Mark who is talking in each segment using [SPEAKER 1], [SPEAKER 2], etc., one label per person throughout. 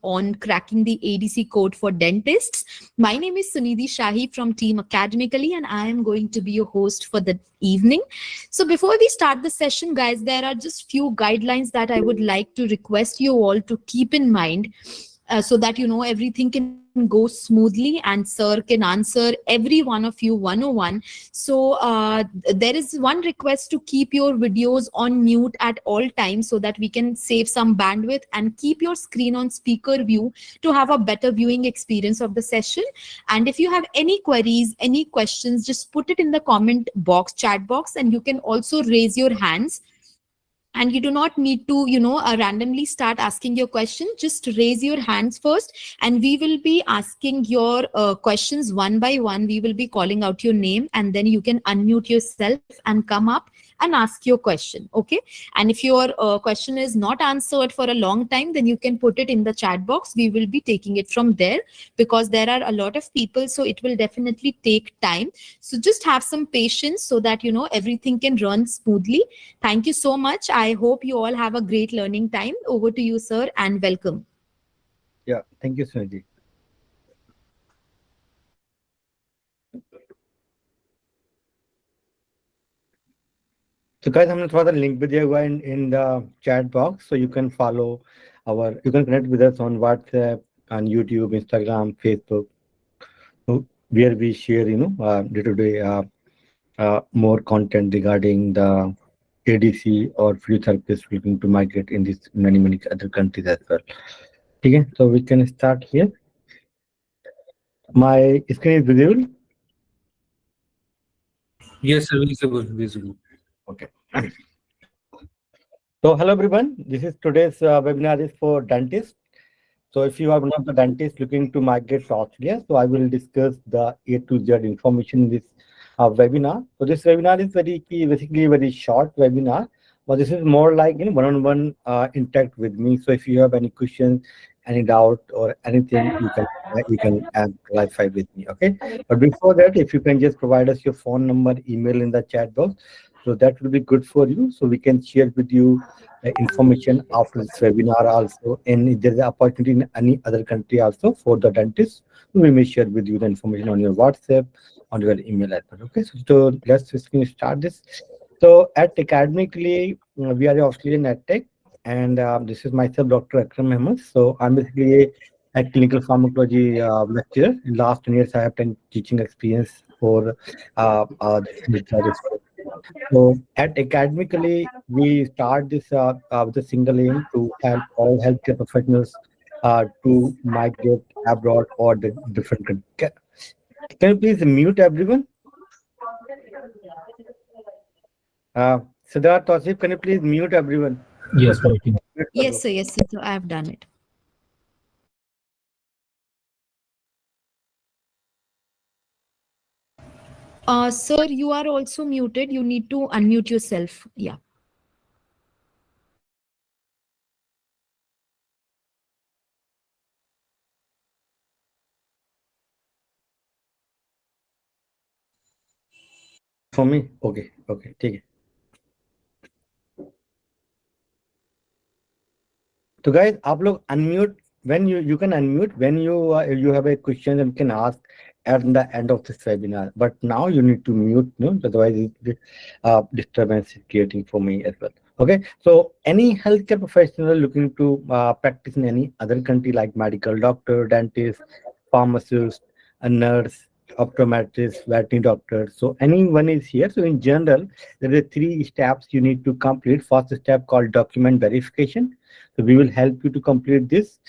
[SPEAKER 1] on cracking the ADC code for dentists. My name is Sunidhi Shahi from Team Academically, and I am going to be your host for the evening. So before we start the session, guys, there are just few guidelines that I would like to request you all to keep in mind, so that everything can go smoothly and sir can answer every one of you 101. So there is one request to keep your videos on mute at all times so that we can save some bandwidth, and keep your screen on speaker view to have a better viewing experience of the session. And if you have any queries, any questions, just put it in the comment box, chat box, and you can also raise your hands. And you do not need to randomly start asking your question. Just raise your hands first, and we will be asking your questions one by one. We will be calling out your name, and then you can unmute yourself and come up and ask your question. Okay. And if your question is not answered for a long time, then you can put it in the chat box. We will be taking it from there, because there are a lot of people, so it will definitely take time. So just have some patience so that everything can run smoothly. Thank you so much. I hope you all have a great learning time. Over to you, sir, and welcome.
[SPEAKER 2] Yeah, thank you, Sunidhi. So guys, हमने थोड़ा सा link भी दिया हुआ है in the chat box, so you can follow you can connect with us on WhatsApp, on YouTube, Instagram, Facebook, where we share day-to-day more content regarding the ADC or physiotherapists looking to migrate in these many other countries as well. Okay, so we can start here. My screen is visible?
[SPEAKER 3] Yes, sir, visible.
[SPEAKER 2] Okay. So hello everyone, this is today's webinar is for dentists. So if you are one of the dentists looking to migrate to Australia, so I will discuss the A to Z information in this webinar. So this webinar is basically a very short webinar, but this is more like one-on-one interact with me. So if you have any questions, any doubt or anything, you can clarify with me. Okay. But before that, if you can just provide us your phone number, email in the chat box, so that will be good for you. So we can share with you information after this webinar also. And if there's an opportunity in any other country also for the dentist, we may share with you the information on your WhatsApp, on your email as well. Okay, so let's start this. So at Academically, we are an Australian EdTech, and this is myself, Dr. Akram Ahmad. So I'm basically a clinical pharmacology lecturer. In last 10 years, I have 10 teaching experience for this. So at Academically, we start this with a single aim to help all healthcare professionals to migrate abroad or the different countries. Can you please mute everyone? Siddharth, Tausif, can you please mute everyone?
[SPEAKER 3] Yes,
[SPEAKER 1] Yes, sir. Yes, sir. So I have done it. Sir, you are also muted. You need to unmute yourself. Yeah.
[SPEAKER 2] For me? Okay, take it. So guys, आप लोग unmute when you can unmute when you have a question and can ask at the end of this webinar. But now you need to mute, otherwise disturbance is creating for me as well. Okay, so any healthcare professional looking to practice in any other country like medical doctor, dentist, pharmacist, a nurse, optometrist, veterinary doctor. So anyone is here. So in general, there are 3 steps you need to complete. First step called document verification. So we will help you to complete this,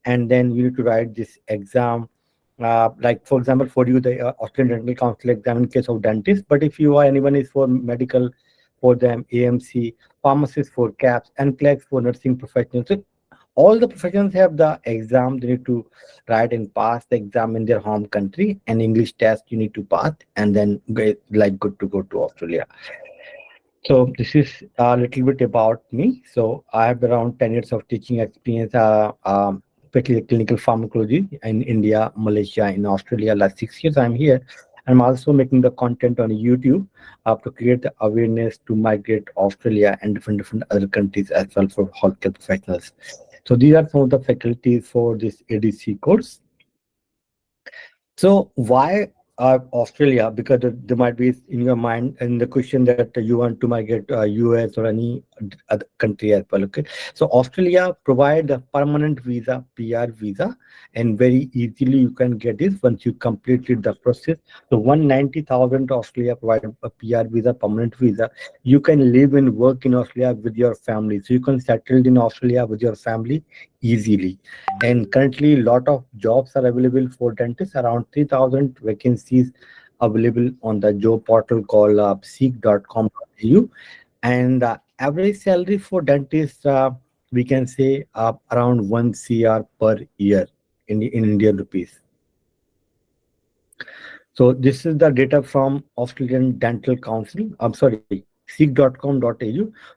[SPEAKER 2] and then you need to write this exam. Like for example, for you, the Australian Dental Council exam in case of dentist. But if you are anyone is for medical, for them AMC, pharmacist for CAPS, and clerks for nursing professionals. So all the professionals have the exam. They need to write and pass the exam in their home country, and English test you need to pass, and then get good to go to Australia. So this is a little bit about me. So I have around 10 years of teaching experience, especially clinical pharmacology in India, Malaysia, in Australia. Last 6 years I'm here. I'm also making the content on YouTube to create the awareness to migrate Australia and different other countries as well for healthcare professionals. So these are some of the faculties for this ADC course. So why Australia? Because there might be in your mind and the question that you want to migrate US or any other country as well. Okay, so Australia provide a permanent visa, PR visa, and very easily you can get this once you completed the process. So 190,000 Australia provide a PR visa, permanent visa. You can live and work in Australia with your family. So you can settle in Australia with your family easily. And currently, a lot of jobs are available for dentists. Around 3,000 vacancies available on the job portal called seek.com.au. And average salary for dentists, we can say around 1 CR per year in Indian rupees. So this is the data from Australian Dental Council. I'm sorry, seek.com.au.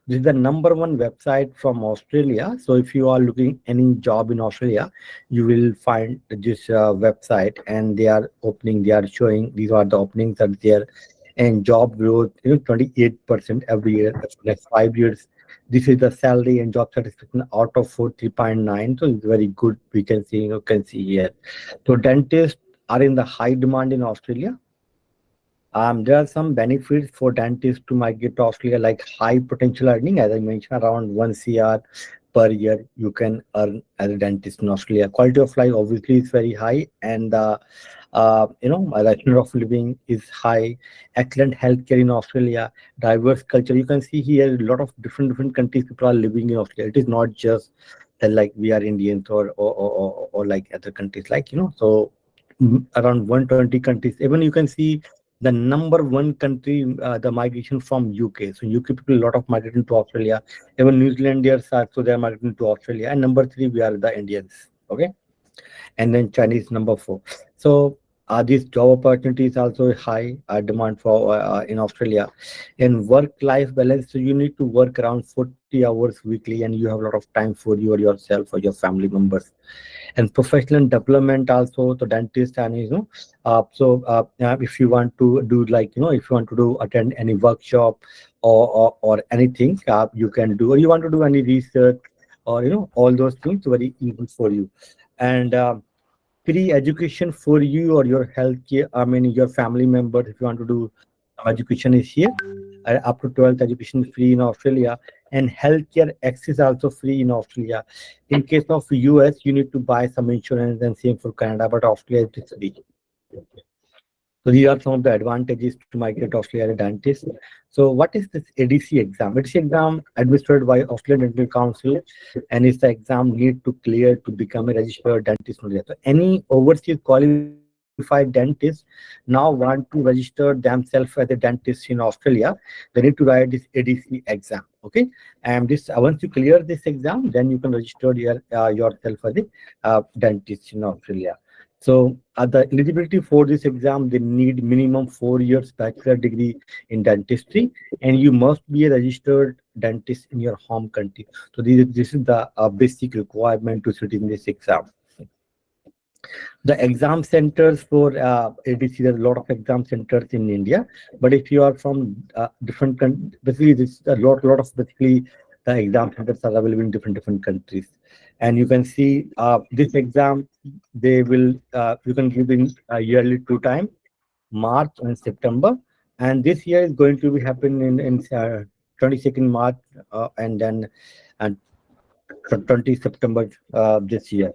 [SPEAKER 2] This is the #1 website from Australia. So if you are looking any job in Australia, you will find this website, and they are opening. They are showing these are the openings that there, and job growth 28% every year for next 5 years. This is the salary and job satisfaction out of 3.9. So it's very good. We can see here. So dentists are in the high demand in Australia. There are some benefits for dentists to migrate to Australia, like high potential earning, as I mentioned, around 1 CR per year you can earn as a dentist in Australia. Quality of life obviously is very high, and the standard of living is high. Excellent healthcare in Australia, diverse culture. You can see here a lot of different countries people are living in Australia. It is not just that like we are Indians or like other countries, so around 120 countries. Even you can see the #1 country, the migration from UK. So UK people, a lot of migrating to Australia. Even New Zealanders are, so they are migrating to Australia. And #3, we are the Indians. Okay. And then Chinese #4. So these job opportunities also high demand for in Australia. In work-life balance, so you need to work around 40 hours weekly, and you have a lot of time for you or yourself or your family members. And professional development also, the dentist, and if you want to do if you want to do attend any workshop or anything, you can do, or you want to do any research or all those things, very easy for you. And free education for you or your health care, your family members, if you want to do education is here. Up to 12th education is free in Australia, and healthcare access also free in Australia. In case of US, you need to buy some insurance, and same for Canada, but Australia is free. So these are some of the advantages to migrate to Australia as a dentist. So what is this ADC exam? ADC exam administered by Australian Dental Council, and it's the exam need to clear to become a registered dentist. So any overseas qualified dentist now want to register themselves as a dentist in Australia, they need to write this ADC exam. Okay, and this once you clear this exam, then you can register yourself as a dentist in Australia. So the eligibility for this exam, they need minimum 4 years bachelor degree in dentistry, and you must be a registered dentist in your home country. So this is the basic requirement to sit in this exam. The exam centers for ADC, there are a lot of exam centers in India, but if you are from different countries, basically this a lot of basically the exam centers are available in different countries. And you can see this exam, they will you can give in yearly 2 times, March and September. And this year is going to be happening in 22nd March and then 20 September this year.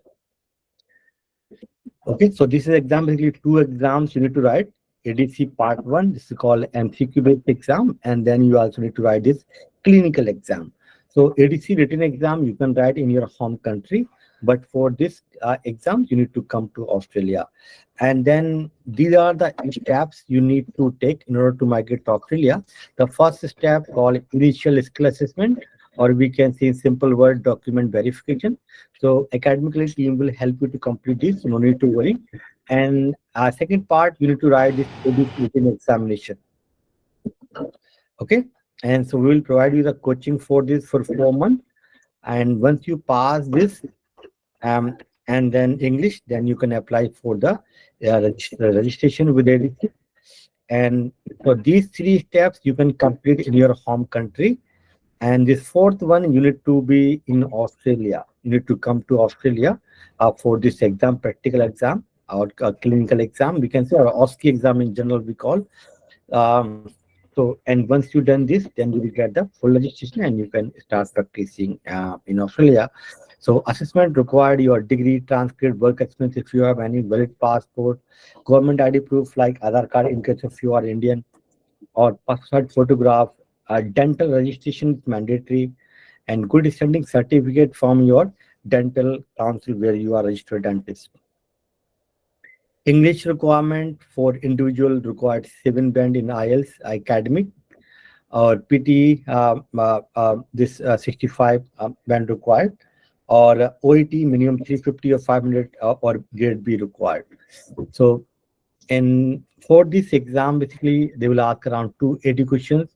[SPEAKER 2] Okay, so this is exam, basically 2 exams you need to write. ADC part 1, this is called MCQ based exam, and then you also need to write this clinical exam. So ADC written exam you can write in your home country, but for this exam you need to come to Australia. And then these are the steps you need to take in order to migrate to Australia. The first step called initial skill assessment, or we can say in simple word, document verification. So Academically team will help you to complete this, no need to worry. And second part, you need to write this written examination. Okay, and so we will provide you the coaching for this for 4 months. And once you pass this and then English, then you can apply for the registration with ADC. And for these 3 steps you can complete in your home country. And this 4th one, you need to be in Australia. you need to come to Australia for this exam, practical exam or clinical exam. We can say, or OSCE exam in general we call. So, and once you done this, then you will get the full registration and you can start practicing in Australia. So assessment required your degree, transcript, work experience if you have any valid passport, government ID proof like Aadhaar card in case if you are Indian, or passport photograph. Dental registration is mandatory, and good standing certificate from your dental council where you are registered dentist. English requirement for individual required 7 band in IELTS academic or PT, this 65 band required, or OET minimum 350 or 500 or grade B required. So, and for this exam, basically they will ask around 280 questions.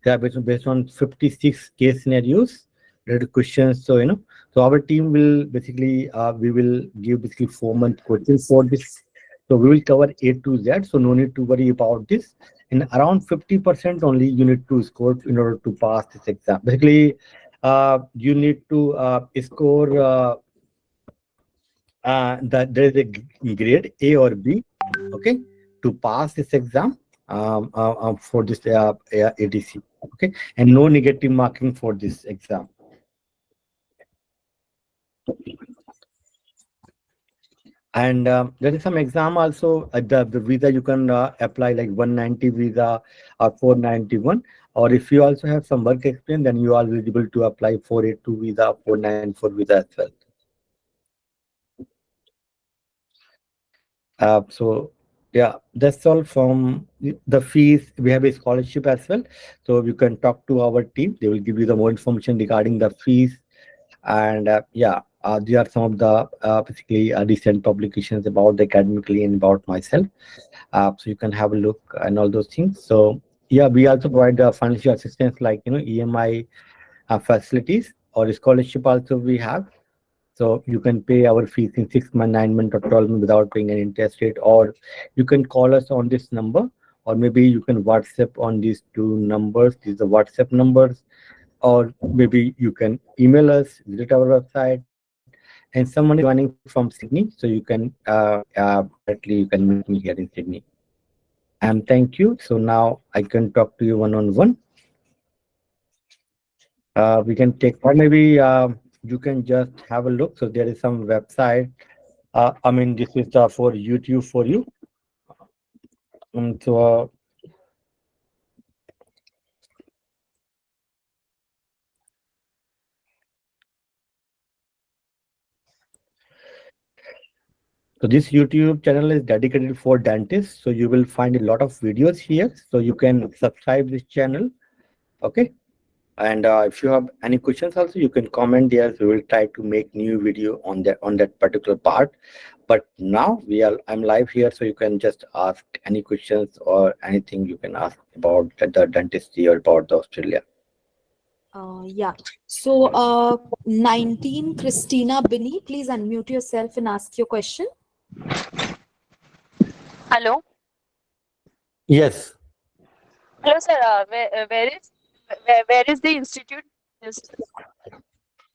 [SPEAKER 2] They are based on 56 case scenarios, related questions. So so our team will basically we will give basically 4-month coaching for this. So we will cover A to Z. So no need to worry about this. And around 50% only you need to score in order to pass this exam. Basically, you need to score that there is a grade A or B, okay, to pass this exam for this ADC, okay, and no negative marking for this exam. And there is some exam also. The visa you can apply like 190 visa or 491, or if you also have some work experience, then you are eligible to apply 482 visa, 494 visa as well. So yeah, that's all from the fees. We have a scholarship as well, so you can talk to our team. They will give you the more information regarding the fees. And yeah, there are some of the basically recent publications about the academically and about myself. So you can have a look and all those things. So yeah, we also provide financial assistance like EMI facilities or scholarship also we have. So you can pay our fees in 6 months, 9 months, or 12 months without paying an interest rate, or you can call us on this number, or maybe you can WhatsApp on these 2 numbers. These are WhatsApp numbers, or maybe you can email us, visit our website, and someone is joining from Sydney, so you can directly you can meet me here in Sydney. And thank you. So now I can talk to you one-on-one. We can take, or maybe you can just have a look. So there is some website. I mean, this is for YouTube for you. So this YouTube channel is dedicated for dentists. So you will find a lot of videos here. So you can subscribe this channel. Okay. And if you have any questions also, you can comment there. So we will try to make new video on that particular part. But now I'm live here, so you can just ask any questions or anything you can ask about the dentistry or about Australia.
[SPEAKER 1] Yeah. So 19 Christina Binny, please unmute yourself and ask your question.
[SPEAKER 4] Hello.
[SPEAKER 2] Yes.
[SPEAKER 4] Hello, sir. Where is the institute?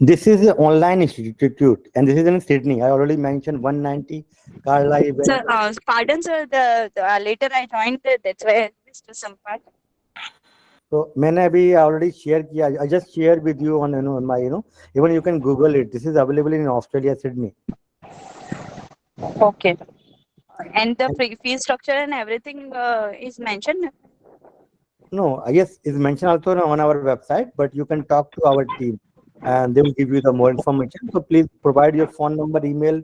[SPEAKER 2] This is an online institute, and this is in Sydney. I already mentioned 190 Carlisle.
[SPEAKER 4] Sir, pardon, sir. The later I joined. That's why I missed some part.
[SPEAKER 2] So मैंने अभी already share किया. I just shared with you on on my even you can Google it. This is available in Australia, Sydney.
[SPEAKER 4] Okay. And the fee structure and everything is mentioned.
[SPEAKER 2] No, yes, it's mentioned also on our website, but you can talk to our team and they will give you the more information. So please provide your phone number, email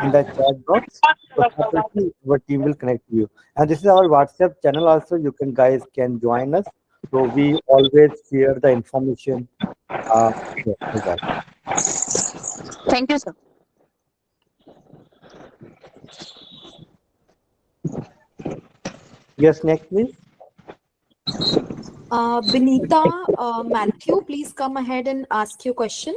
[SPEAKER 2] in the chat box. So separately, our team will connect you. And this is our WhatsApp channel also. You guys can join us. So we always share the information.
[SPEAKER 4] Thank you, sir.
[SPEAKER 2] Yes, next please.
[SPEAKER 1] Benita Matthew, please come ahead and ask your question.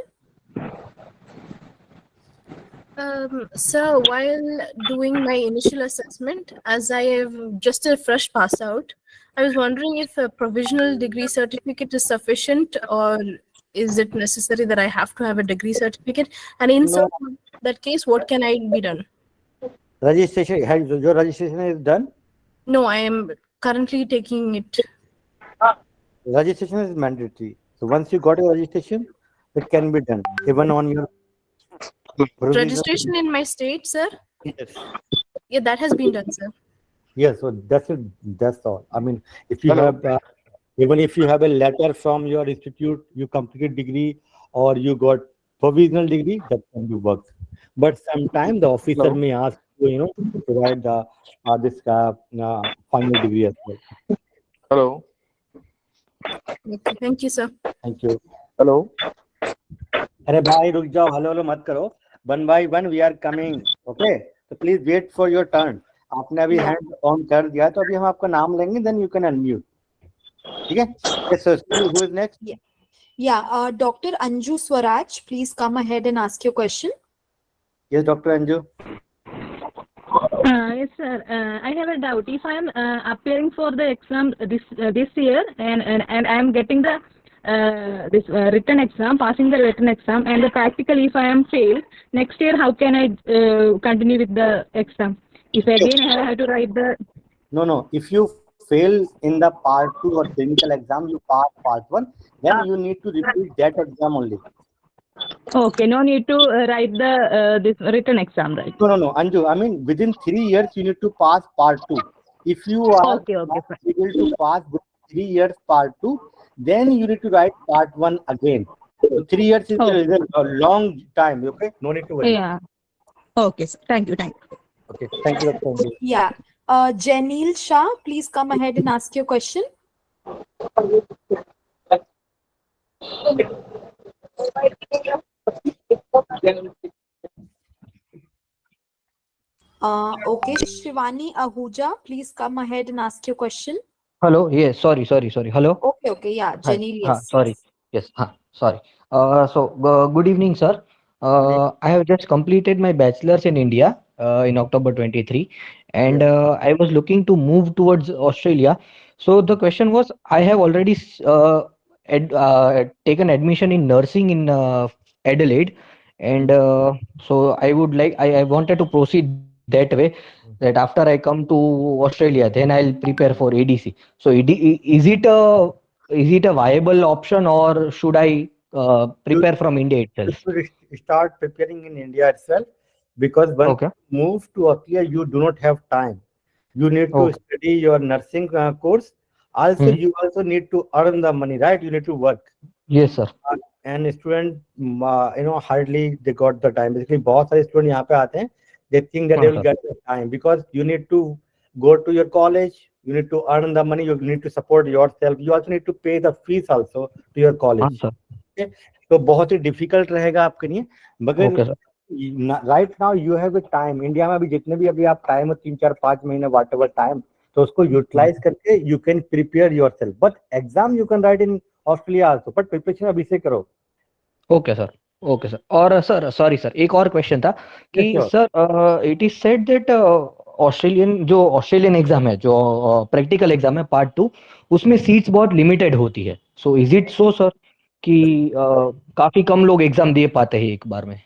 [SPEAKER 5] So while doing my initial assessment, as I have just a fresh pass out, I was wondering if a provisional degree certificate is sufficient, or is it necessary that I have to have a degree certificate? And in
[SPEAKER 2] No.
[SPEAKER 5] that case, what can I be done?
[SPEAKER 2] Registration, your registration is done?
[SPEAKER 5] No, I am currently taking it.
[SPEAKER 2] Registration is mandatory. So once you got your registration, it can be done. Even on your provisional-
[SPEAKER 5] Registration in my state, sir?
[SPEAKER 2] Yes.
[SPEAKER 5] Yeah, that has been done, sir.
[SPEAKER 2] Yes, so that's it. That's all. I mean, if you have, even if you have a letter from your institute, you completed degree or you got provisional degree, that can be worked. But sometimes the officer may ask you, to provide the this final degree as well.
[SPEAKER 6] Hello.
[SPEAKER 5] Okay, thank you, sir.
[SPEAKER 2] Thank you.
[SPEAKER 6] Hello.
[SPEAKER 2] अरे भाई रुक जाओ, hello hello मत करो. One by one we are coming. Okay, so please wait for your turn. आपने अभी hand on कर दिया तो अभी हम आपका नाम लेंगे, then you can unmute. ठीक है? Yes, sir. Who is next?
[SPEAKER 1] Yeah, Dr. Anju Swaraj, please come ahead and ask your question.
[SPEAKER 2] Yes, Dr. Anju.
[SPEAKER 7] Yes, sir. I have a doubt. If I am appearing for the exam this year, and I am getting the this written exam, passing the written exam, and the practical, if I am failed next year, how can I continue with the exam? If again I have to write the
[SPEAKER 2] No. If you fail in the part 2 or clinical exam, you pass part 1, then you need to repeat that exam only.
[SPEAKER 7] okay, no need to write the this written exam, right?
[SPEAKER 2] No, Anju. I mean, within 3 years, you need to pass part 2. If you are
[SPEAKER 7] Okay,
[SPEAKER 2] not able to pass within 3 years part 2, then you need to write part 1 again. So 3 years is a long time. Okay, no need to worry.
[SPEAKER 7] Yeah. Okay, sir. Thank you.
[SPEAKER 2] Okay, thank you, Dr. Anju.
[SPEAKER 1] Yeah. Janil Shah, please come ahead and ask your question. Okay, Shivani Ahuja, please come ahead and ask your question.
[SPEAKER 8] Hello. Yes. Sorry. Hello.
[SPEAKER 1] Okay. Yeah,
[SPEAKER 8] Hi.
[SPEAKER 1] Janil, yes.
[SPEAKER 8] Sorry. Yes. Sorry. Good evening, sir. I have just completed my bachelor's in India in October 23, and I was looking to move towards Australia. So the question was, I have already taken admission in nursing in Adelaide, and so I wanted to proceed that way. That after I come to Australia, then I'll prepare for ADC. So is it a viable option, or should I prepare from India itself?
[SPEAKER 2] You should start preparing in India itself, because once you move to Australia, you do not have time. You need to study your nursing course. Also, you also need to earn the money, right? You need to work.
[SPEAKER 8] Yes, sir.
[SPEAKER 2] And student, hardly they got the time. Basically, बहुत सारे student यहाँ पे आते हैं. They think that they will get the time, because you need to go to your college. You need to earn the money. You need to support yourself. You also need to pay the fees also to your college. Okay? तो बहुत ही difficult रहेगा आपके लिए. मगर right now you have a time. India में अभी जितने भी अभी आप टाइम हो 3-4-5 महीने whatever time, तो उसको यूटिलाइज करके you can prepare yourself. But exam you can write in Australia also. But preparation अभी से करो.
[SPEAKER 8] Okay sir. और सर, सॉरी सर, एक और क्वेश्चन था कि sir it is said that Australian exam है, जो प्रैक्टिकल एग्जाम है पार्ट 2, उसमें सीट्स बहुत लिमिटेड होती है. So is it so sir कि काफी कम लोग एग्जाम दे पाते हैं एक बार में?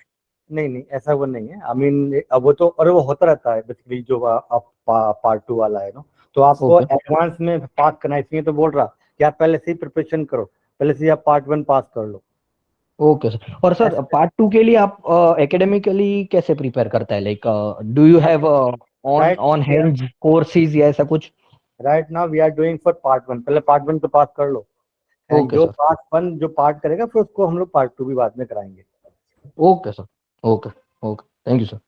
[SPEAKER 2] नहीं, ऐसा वो नहीं है. आई मीन अब वो तो वो होता रहता है बेसिकली, जो आप पार्ट 2 वाला है ना, तो आपको एडवांस में पास करना है. इसलिए तो बोल रहा कि आप पहले से ही प्रिपरेशन करो, पहले से आप पार्ट 1 पास कर लो.
[SPEAKER 8] Okay sir. और सर पार्ट 2 के लिए आप एकेडमिकली कैसे प्रिपेयर करता है? Like do you have on hands courses या ऐसा कुछ?
[SPEAKER 2] Right now we are doing for part 1. पहले पार्ट 1 तो पास कर लो. जो पार्ट 1 जो पार्ट करेगा, फिर उसको हम लोग पार्ट 2 भी बाद में कराएंगे.
[SPEAKER 8] Okay sir. Okay. Thank you sir.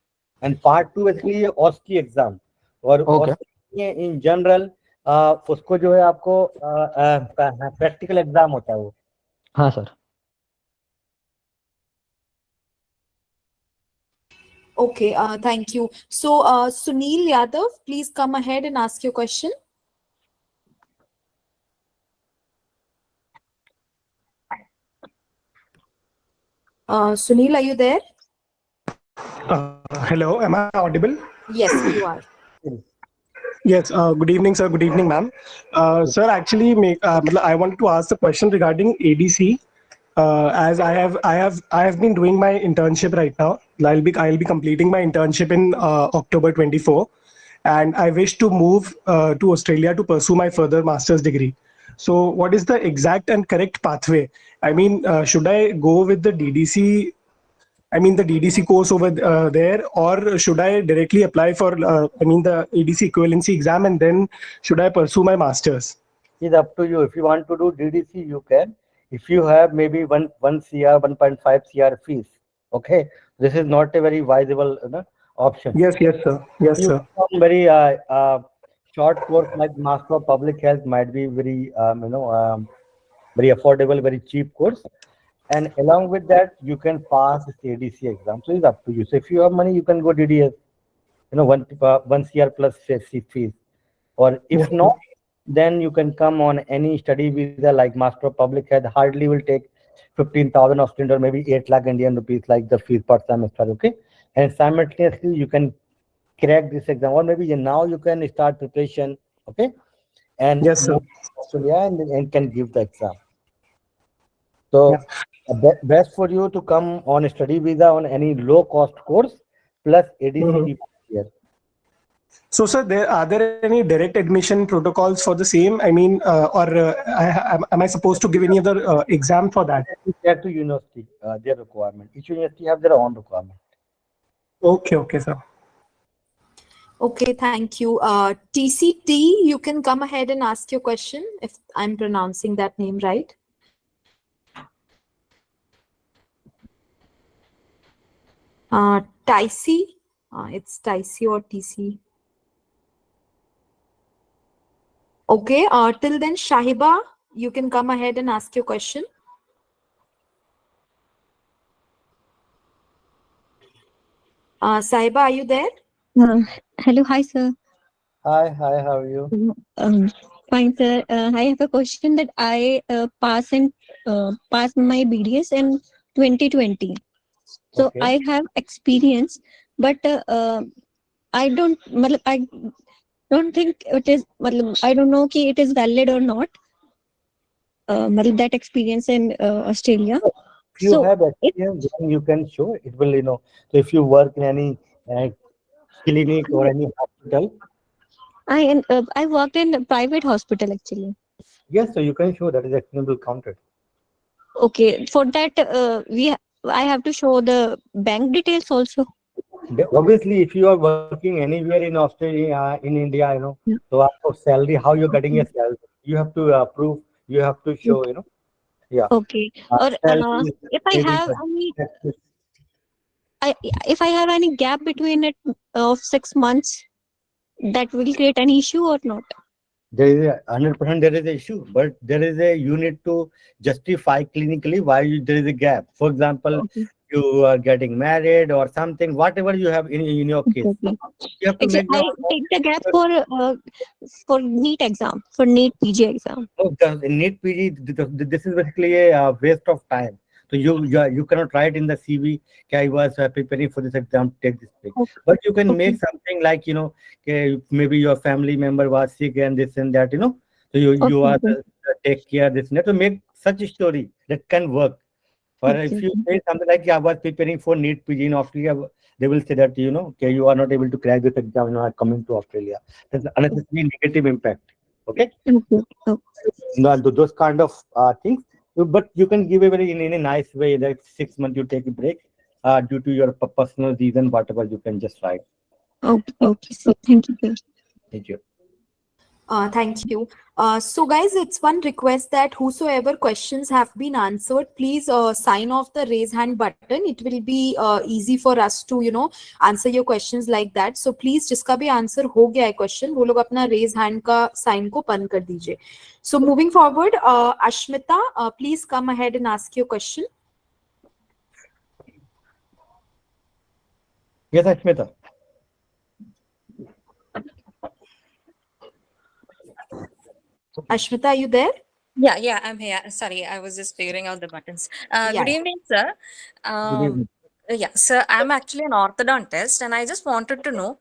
[SPEAKER 2] And part 2 basically ऑस्ट्री एग्जाम, और इन जनरल उसको जो है आपको प्रैक्टिकल एग्जाम होता है वो.
[SPEAKER 8] हाँ sir.
[SPEAKER 1] Okay, thank you. So, Sunil Yadav, please come ahead and ask your question. Sunil, are you there?
[SPEAKER 9] Hello, am I audible?
[SPEAKER 1] Yes, you are.
[SPEAKER 9] Yes, good evening, sir. Good evening, ma'am. Sir, actually, I wanted to ask a question regarding ADC. as I have been doing my internship right now. I'll be completing my internship in October 24, and I wish to move to Australia to pursue my further master's degree. So, what is the exact and correct pathway? I mean, should I go with the DDC? I mean, the DDC course over there, or should I directly apply for, the ADC equivalency exam, and then should I pursue my master's?
[SPEAKER 2] It's up to you. If you want to do DDC, you can. If you have maybe one CR, 1.5 CR fees, okay, this is not a very viable option.
[SPEAKER 9] Yes, sir. Yes,
[SPEAKER 2] You
[SPEAKER 9] sir.
[SPEAKER 2] come very short course like Master of Public Health might be very very affordable, very cheap course. And along with that, you can pass this ADC exam. So it's up to you. So if you have money, you can go DDS, one CR plus fees. Or if not, then you can come on any study visa like Master of Public Health. Hardly will take 15,000 Australian or maybe 8 lakh Indian rupees like the fees per semester. Okay, and simultaneously you can crack this exam, or maybe now you can start preparation. Okay, and
[SPEAKER 9] Yes, sir.
[SPEAKER 2] move to Australia and can give the exam. So best for you to come on a study visa on any low cost course plus ADC here.
[SPEAKER 9] So, sir, are there any direct admission protocols for the same? I mean, am I supposed to give any other exam for that?
[SPEAKER 2] They to university, their requirement. Each university have their own requirement.
[SPEAKER 9] Okay, sir.
[SPEAKER 1] Okay, thank you. TCT, you can come ahead and ask your question if I'm pronouncing that name right. Ticey, it's Ticey or TC. Okay, till then, Shahiba, you can come ahead and ask your question. Sahiba, are you there?
[SPEAKER 6] Hello, hi sir.
[SPEAKER 2] Hi, how are you?
[SPEAKER 6] Fine sir. I have a question that I passed my BDS in 2020. So
[SPEAKER 2] Okay.
[SPEAKER 6] I have experience, but I don't think it is. I don't know कि it is valid or not. That experience in Australia.
[SPEAKER 2] If you
[SPEAKER 6] So
[SPEAKER 2] have experience, then you can show it will, So if you work in any clinic or any hospital,
[SPEAKER 6] I worked in a private hospital actually.
[SPEAKER 2] yes, so you can show that is actionable counted.
[SPEAKER 6] Okay, for that I have to show the bank details also.
[SPEAKER 2] Obviously, if you are working anywhere in Australia, in India,
[SPEAKER 6] Yeah.
[SPEAKER 2] so after salary, how you're getting a salary, you have to prove, you have to show, yeah.
[SPEAKER 6] Okay, or
[SPEAKER 2] Salary,
[SPEAKER 6] if I have if I have any gap between it of 6 months, that will create an issue or not?
[SPEAKER 2] there is 100% there is a issue, but there is you need to justify clinically why there is a gap. For example,
[SPEAKER 6] Okay.
[SPEAKER 2] you are getting married or something, whatever you have in your case,
[SPEAKER 6] Exactly.
[SPEAKER 2] you have to
[SPEAKER 6] Actually,
[SPEAKER 2] make
[SPEAKER 6] I take the gap for NEET exam, for NEET PG exam.
[SPEAKER 2] the NEET PG. This is basically a waste of time. So you cannot write in the CV, okay, I was preparing for this exam, take this break.
[SPEAKER 6] Okay.
[SPEAKER 2] But you can
[SPEAKER 6] Okay.
[SPEAKER 2] make something like, okay, maybe your family member was sick and this and that, So you are
[SPEAKER 6] Okay.
[SPEAKER 2] take care this and that. To make such a story that can work. Or if
[SPEAKER 6] Okay.
[SPEAKER 2] you say something like, yeah, I was preparing for NEET PG in Australia, they will say that, okay, you are not able to crack this exam, you are coming to Australia. That's unnecessary negative impact. Okay.
[SPEAKER 6] Okay.
[SPEAKER 2] No, those kind of things. But you can give a very in a nice way that 6 months you take a break due to your personal reason, whatever you can just write.
[SPEAKER 6] Okay. So thank you, sir.
[SPEAKER 2] Thank you.
[SPEAKER 1] Thank you. So guys, it's one request that whosoever questions have been answered, please sign off the raise hand button. It will be easy for us to, answer your questions like that. So please, जिसका भी answer हो गया है question, वो लोग अपना raise hand का sign को बंद कर दीजिए. So moving forward, Ashmita, please come ahead and ask your question.
[SPEAKER 2] Yes, Ashmita.
[SPEAKER 1] Ashmita, are you there?
[SPEAKER 10] Yeah, I'm here. Sorry, I was just figuring out the buttons.
[SPEAKER 1] Yeah.
[SPEAKER 10] Good evening, sir.
[SPEAKER 2] Good evening.
[SPEAKER 10] Yeah, sir, I'm actually an orthodontist, and I just wanted to know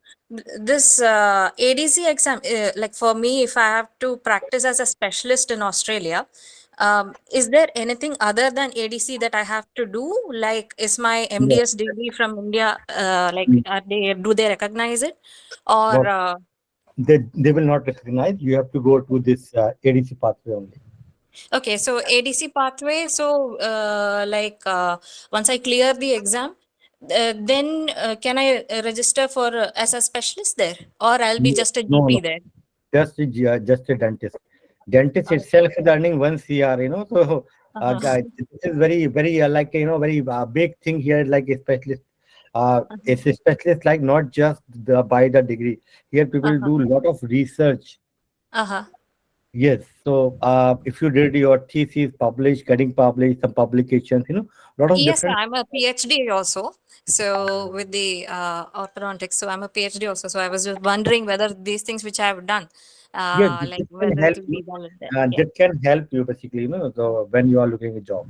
[SPEAKER 10] this ADC exam. Like for me, if I have to practice as a specialist in Australia, Is there anything other than ADC that I have to do? Like, is my MDS degree from India, do they recognize it? Or,
[SPEAKER 2] Not, they will not recognize. You have to go to this ADC pathway only.
[SPEAKER 10] okay, so ADC pathway. So, once I clear the exam, then can I register for as a specialist there, or I'll be just a
[SPEAKER 2] No,
[SPEAKER 10] GP there?
[SPEAKER 2] just a dentist. Dentist itself is earning 1 CR, So, guys, this is very very big thing here, like a specialist. It's a specialist, like not just by the degree. Here, people do a lot of research. Yes. So, if you did your thesis, getting published, some publications, lot of
[SPEAKER 10] Yes,
[SPEAKER 2] different.
[SPEAKER 10] I'm a PhD also. So with the orthodontics, so I'm a PhD also. So I was just wondering whether these things which I have done,
[SPEAKER 2] Yes, this can
[SPEAKER 10] whether it
[SPEAKER 2] help
[SPEAKER 10] will
[SPEAKER 2] you.
[SPEAKER 10] be done with them. Yeah.
[SPEAKER 2] That can help you basically, so when you are looking a job.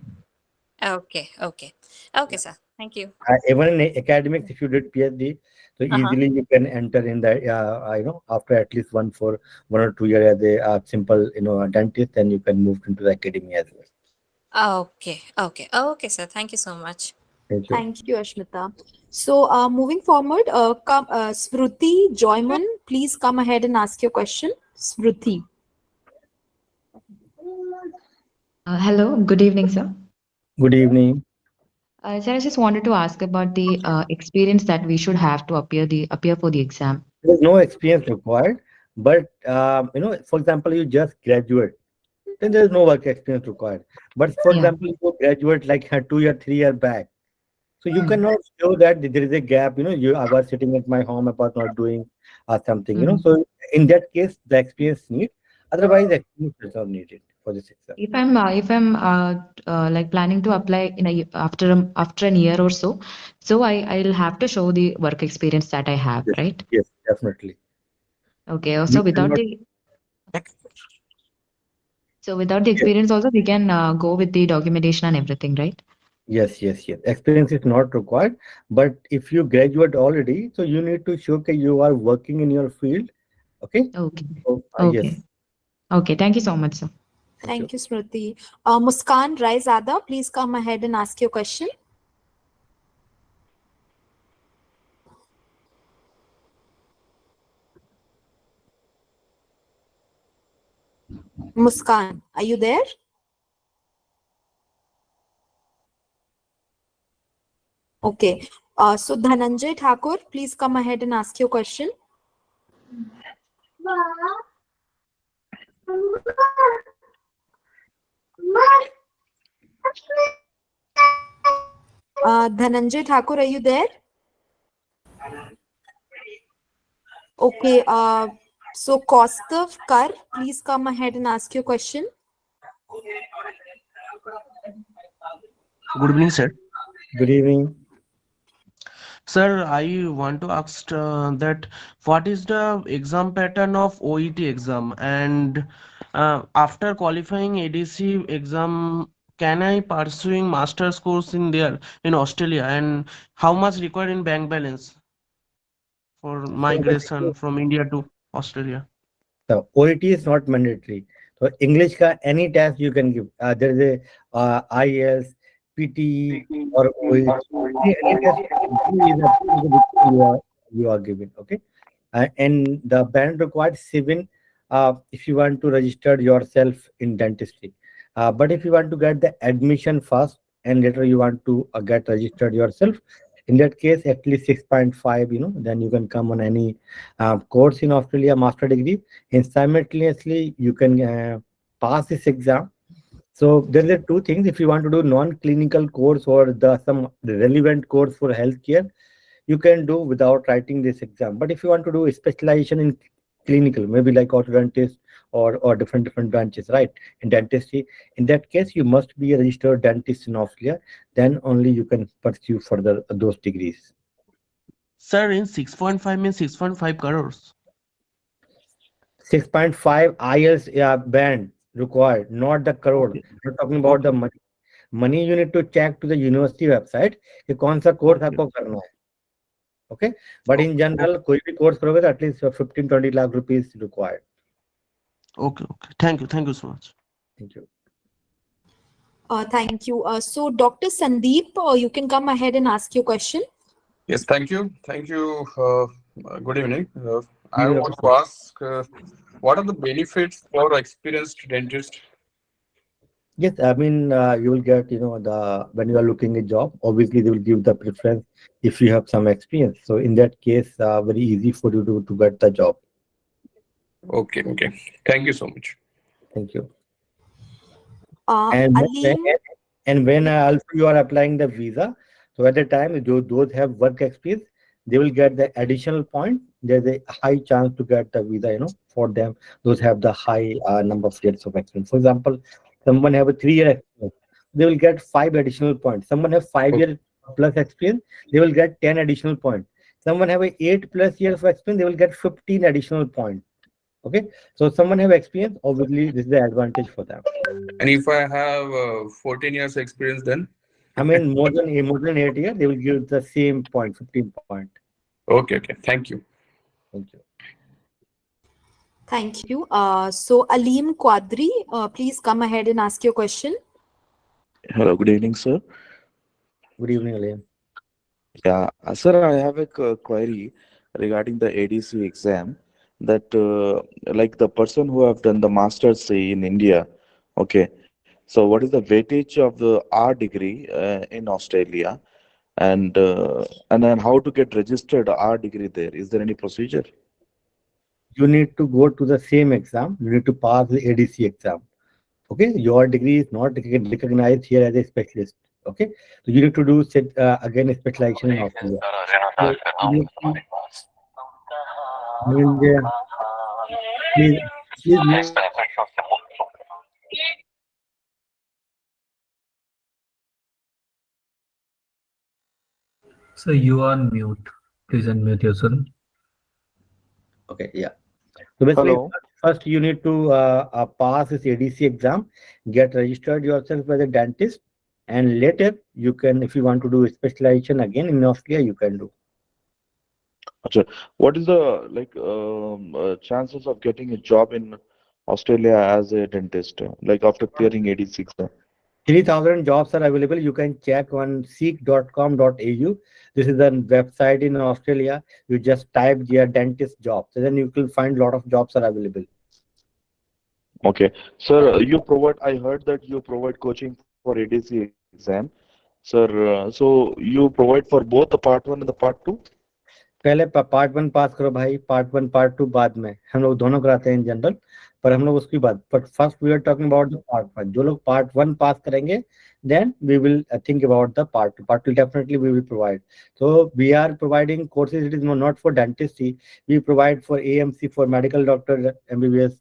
[SPEAKER 10] Okay. Okay, sir. Thank you.
[SPEAKER 2] Even in academics, if you did PhD, so easily you can enter in the after at least 1 or 2 years as a simple a dentist, then you can move into the academy as well.
[SPEAKER 10] Okay, sir. Thank you so much.
[SPEAKER 2] Thank you.
[SPEAKER 1] Thank you, Ashmita. So, moving forward, Smruti Joyman, please come ahead and ask your question. Smruti.
[SPEAKER 11] Hello, good evening, sir.
[SPEAKER 2] Good evening.
[SPEAKER 11] Sir, I just wanted to ask about the experience that we should have to appear for the exam.
[SPEAKER 2] There is no experience required, but for example, you just graduate, then there is no work experience required. But for example, you graduate like 2 year, 3 year back, so you cannot show that there is a gap. I was sitting at my home, I was not doing something. So in that case, the experience need. Otherwise, experience is not needed for this exam.
[SPEAKER 11] If I'm like planning to apply after an year or so, I'll have to show the work experience that I have,
[SPEAKER 2] Yes.
[SPEAKER 11] right?
[SPEAKER 2] Yes, definitely.
[SPEAKER 11] Okay. So without the experience also, we can go with the documentation and everything, right?
[SPEAKER 2] Yes. Experience is not required, but if you graduate already, so you need to show that you are working in your field. Okay.
[SPEAKER 11] Okay.
[SPEAKER 2] So,
[SPEAKER 11] Okay.
[SPEAKER 2] yes.
[SPEAKER 11] Okay. Thank you so much, sir.
[SPEAKER 1] Thank you, Smruti. Muskan Raizada, please come ahead and ask your question. Muskan, are you there? Okay. So Dhananjay Thakur, please come ahead and ask your question. Dhananjay Thakur, are you there? Okay. So Kaustav Kar, please come ahead and ask your question.
[SPEAKER 12] Good evening, sir.
[SPEAKER 2] Good evening.
[SPEAKER 12] Sir, I want to ask that what is the exam pattern of OET exam, and after qualifying ADC exam, can I pursuing master's course in Australia, and how much required in bank balance for migration from India to Australia?
[SPEAKER 2] So OET is not mandatory. So English ka any test you can give. There is a IELTS, PTE, or OET. Any test you are giving. Okay. And the band required 7 if you want to register yourself in dentistry. But if you want to get the admission first and later you want to get registered yourself, in that case at least 6.5, then you can come on any course in Australia, master degree, and simultaneously you can pass this exam. So there are 2 things. If you want to do non-clinical course or some relevant course for healthcare, you can do without writing this exam. But if you want to do a specialization in clinical, maybe like orthodontist or different branches, right, in dentistry, in that case you must be a registered dentist in Australia. Then only you can pursue further those degrees.
[SPEAKER 12] Sir, in 6.5 means 6.5 crores.
[SPEAKER 2] 6.5 IELTS band required, not the crore. We're talking about the money. Money you need to check to the university website कि कौन सा course आपको करना है. Okay, but in general, कोई भी course करोगे तो at least 15-20 lakh rupees required.
[SPEAKER 12] Okay. Thank you so much.
[SPEAKER 2] Thank you.
[SPEAKER 1] Thank you. So Dr. Sandeep, you can come ahead and ask your question.
[SPEAKER 13] Yes, thank you. Thank you. Good evening. I
[SPEAKER 2] Yeah.
[SPEAKER 13] want to ask, what are the benefits for experienced dentist?
[SPEAKER 2] Yes, I mean, you will get, when you are looking a job, obviously they will give the preference if you have some experience. So in that case, very easy for you to get the job.
[SPEAKER 13] Okay, okay. Thank you so much.
[SPEAKER 2] Thank you. And
[SPEAKER 1] Aleem,
[SPEAKER 2] when also you are applying the visa, so at the time those have work experience, they will get the additional point. There's a high chance to get the visa, for them. Those have the high number of years of experience. For example, someone have a 3-year experience, they will get 5 additional points. Someone have 5-year plus experience, they will get 10 additional points. Someone have a 8+ years of experience, they will get 15 additional points. Okay, so someone have experience, obviously this is the advantage for them.
[SPEAKER 13] And if I have 14 years experience, then?
[SPEAKER 2] I mean, more than 8 years, they will give the same point, 15 point.
[SPEAKER 13] Okay, okay. Thank you.
[SPEAKER 2] Thank you.
[SPEAKER 1] thank you. So Aleem Quadri, please come ahead and ask your question.
[SPEAKER 14] Hello, good evening, sir.
[SPEAKER 2] Good evening, Alayam.
[SPEAKER 14] Yeah, sir, I have a query regarding the ADC exam that like the person who have done the master's say in India, okay. So what is the weightage of the R degree in Australia, and then how to get registered R degree there? Is there any procedure?
[SPEAKER 2] You need to go to the same exam. You need to pass the ADC exam. Okay, your degree is not recognized here as a specialist. Okay, so you need to do again a specialization in Australia. So please mute.
[SPEAKER 3] So you are on mute. Please unmute yourself.
[SPEAKER 2] Okay, yeah. So basically,
[SPEAKER 14] Hello.
[SPEAKER 2] first you need to pass this ADC exam, get registered yourself as a dentist, and later you can, if you want to do a specialization again in Australia, you can do.
[SPEAKER 14] Achha. What is the chances of getting a job in Australia as a dentist, like after clearing ADC exam?
[SPEAKER 2] 3,000 jobs are available. You can check on seek.com.au. This is a website in Australia. You just type your dentist jobs, and then you will find a lot of jobs are available.
[SPEAKER 14] Okay, sir, you provide. I heard that you provide coaching for ADC exam, sir. So you provide for both the part 1 and the part 2.
[SPEAKER 2] पहले part 1 पास करो भाई, part 1 part 2 बाद में, हम लोग दोनों कराते हैं इन जनरल, पर हम लोग उसकी बात, but first we are talking about the part 1. जो लोग पार्ट 1 पास करेंगे, then we will think about the part 2. Part 2 definitely we will provide. So we are providing courses. It is not for dentistry. We provide for AMC for medical doctor, MBBS,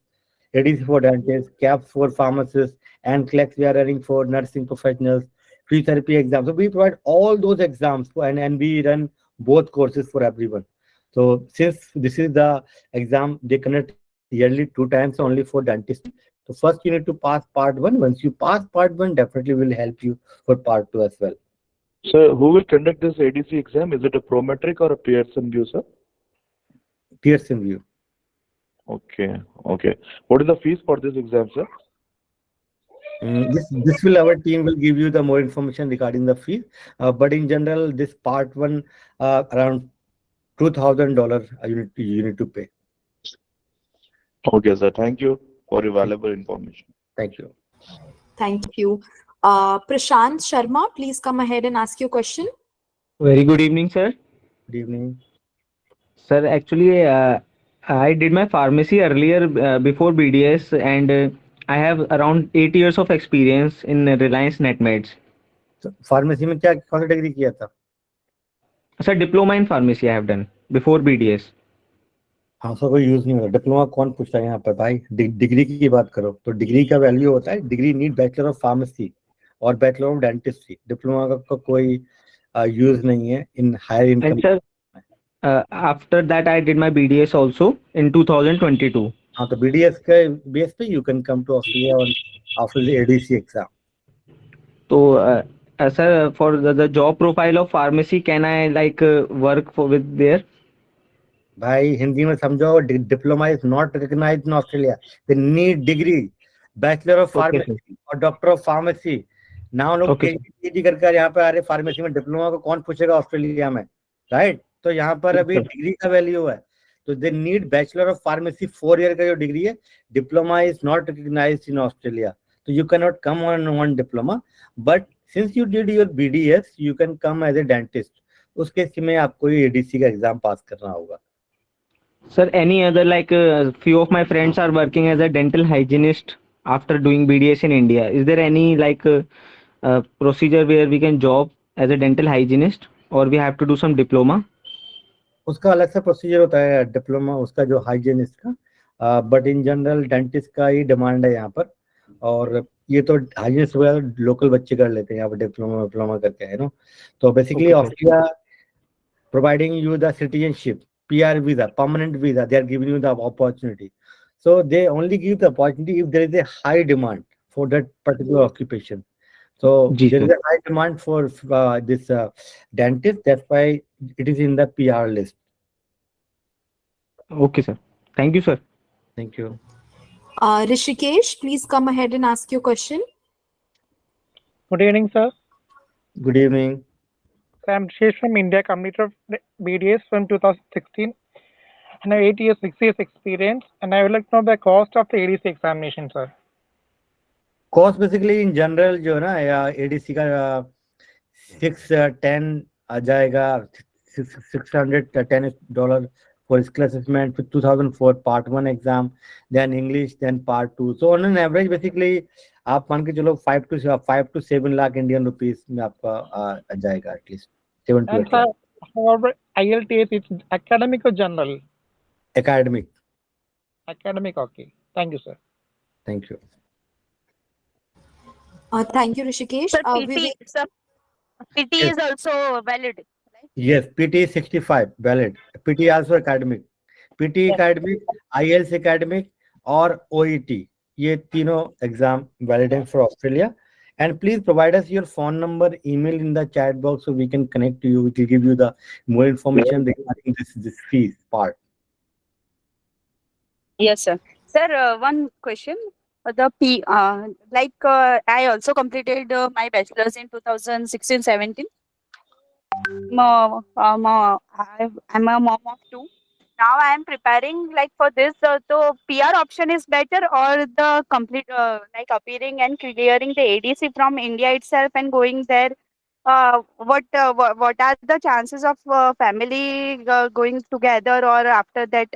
[SPEAKER 2] ADC for dentists, CAPS for pharmacists, and CLEX we are running for nursing professionals, free therapy exams. So we provide all those exams and we run both courses for everyone. So since this is the exam they conduct yearly 2 times only for dentistry. So first you need to pass part 1. Once you pass part 1, definitely will help you for part 2 as well.
[SPEAKER 14] So who will conduct this ADC exam? Is it a Prometric or a Pearson view, sir?
[SPEAKER 2] Pearson view.
[SPEAKER 14] Okay, okay. What is the fees for this exam, sir?
[SPEAKER 2] This will, our team will give you the more information regarding the fees. But in general, this part 1 around $2,000 you need to pay.
[SPEAKER 14] Okay, sir. Thank you for your valuable information.
[SPEAKER 2] Thank you.
[SPEAKER 1] Thank you. Prashant Sharma, please come ahead and ask your question.
[SPEAKER 8] Very good evening, sir.
[SPEAKER 2] Good evening.
[SPEAKER 8] Sir, actually, I did my pharmacy earlier before BDS, and I have around 8 years of experience in Reliance NetMeds.
[SPEAKER 2] So, pharmacy में क्या कौन सा degree किया था?
[SPEAKER 8] Sir, diploma in pharmacy I have done before BDS.
[SPEAKER 2] हाँ, sir कोई use नहीं होता. डिप्लोमा कौन पूछता है यहाँ पर भाई? डिग्री की बात करो तो डिग्री का वैल्यू होता है. Degree need bachelor of pharmacy और बैचलर ऑफ डेंटिस्ट्री. डिप्लोमा का कोई यूज नहीं है in higher income.
[SPEAKER 8] And sir, after that I did my BDS also in 2022.
[SPEAKER 2] हाँ, तो BDS के बेस पे you can come to Australia after the ADC exam.
[SPEAKER 8] So, sir, for the job profile of pharmacy, can I work with there?
[SPEAKER 2] भाई हिंदी में समझो. Diploma is not recognized in Australia. They need degree, bachelor of pharmacy और doctor of pharmacy. Now लोग
[SPEAKER 8] Okay, sir.
[SPEAKER 2] PhD करके यहाँ पे आ रहे pharmacy में, डिप्लोमा को कौन पूछेगा ऑस्ट्रेलिया में, राइट? तो यहाँ पर अभी डिग्री का वैल्यू है, तो they need bachelor of pharmacy 4 year का जो डिग्री है, diploma is not recognised in Australia, तो you can not come on one diploma, but since you did your BDS you can come as a dentist. उस case में आपको ये ADC का exam पास करना होगा।
[SPEAKER 8] Sir, any other like few of my friends are working as a dental hygienist after doing BDS in India. Is there any like procedure where we can job as a dental hygienist or we have to do some diploma?
[SPEAKER 2] उसका अलग से procedure होता है diploma उसका जो hygienist का, but in general dentist का ही demand है यहाँ पर, और ये तो हाइजीनिस्ट वगैरह लोकल बच्चे कर लेते हैं यहाँ पर डिप्लोमा करके, है ना। तो basically Australia providing you the citizenship, PR visa, permanent visa, they are giving you the opportunity. So they only give the opportunity if there is a high demand for that particular occupation. So there is a high demand for this dentist, that's why it is in the PR list.
[SPEAKER 8] Okay, sir. Thank you, sir.
[SPEAKER 2] Thank you.
[SPEAKER 1] Rishikesh, please come ahead and ask your question.
[SPEAKER 15] Good evening, sir.
[SPEAKER 2] Good evening.
[SPEAKER 15] I'm Rishesh from India, completed BDS from 2016, and I have 6 years experience, and I would like to know the cost of the ADC examination, sir.
[SPEAKER 2] Cost basically in general जो है ना ADC का 610 आ जाएगा, $610 for skill assessment, for 2004 part 1 exam, then English, then part 2. So on an average basically आप मान के चलो 5 to 7 lakh Indian rupees में आपका आ जाएगा at least 7 to 8 lakh.
[SPEAKER 15] However, IELTS it's academic or general?
[SPEAKER 2] Academic.
[SPEAKER 15] Academic, okay. Thank you, sir.
[SPEAKER 2] Thank you.
[SPEAKER 1] Thank you, Rishikesh.
[SPEAKER 4] Sir, PT is also valid.
[SPEAKER 2] Yes, PT is 65 valid. PT also academic. PT academic, IELTS academic और OET, ये तीनों exam valid हैं for Australia. And please provide us your phone number, email in the chat box so we can connect to you. We will give you the more information regarding this fees part.
[SPEAKER 4] Yes, sir. Sir, one question. I also completed my bachelor's in 2016-17. I'm a mom of 2. Now I am preparing for this. So PR option is better, or the complete appearing and clearing the ADC from India itself and going there. What are the chances of family going together, or after that?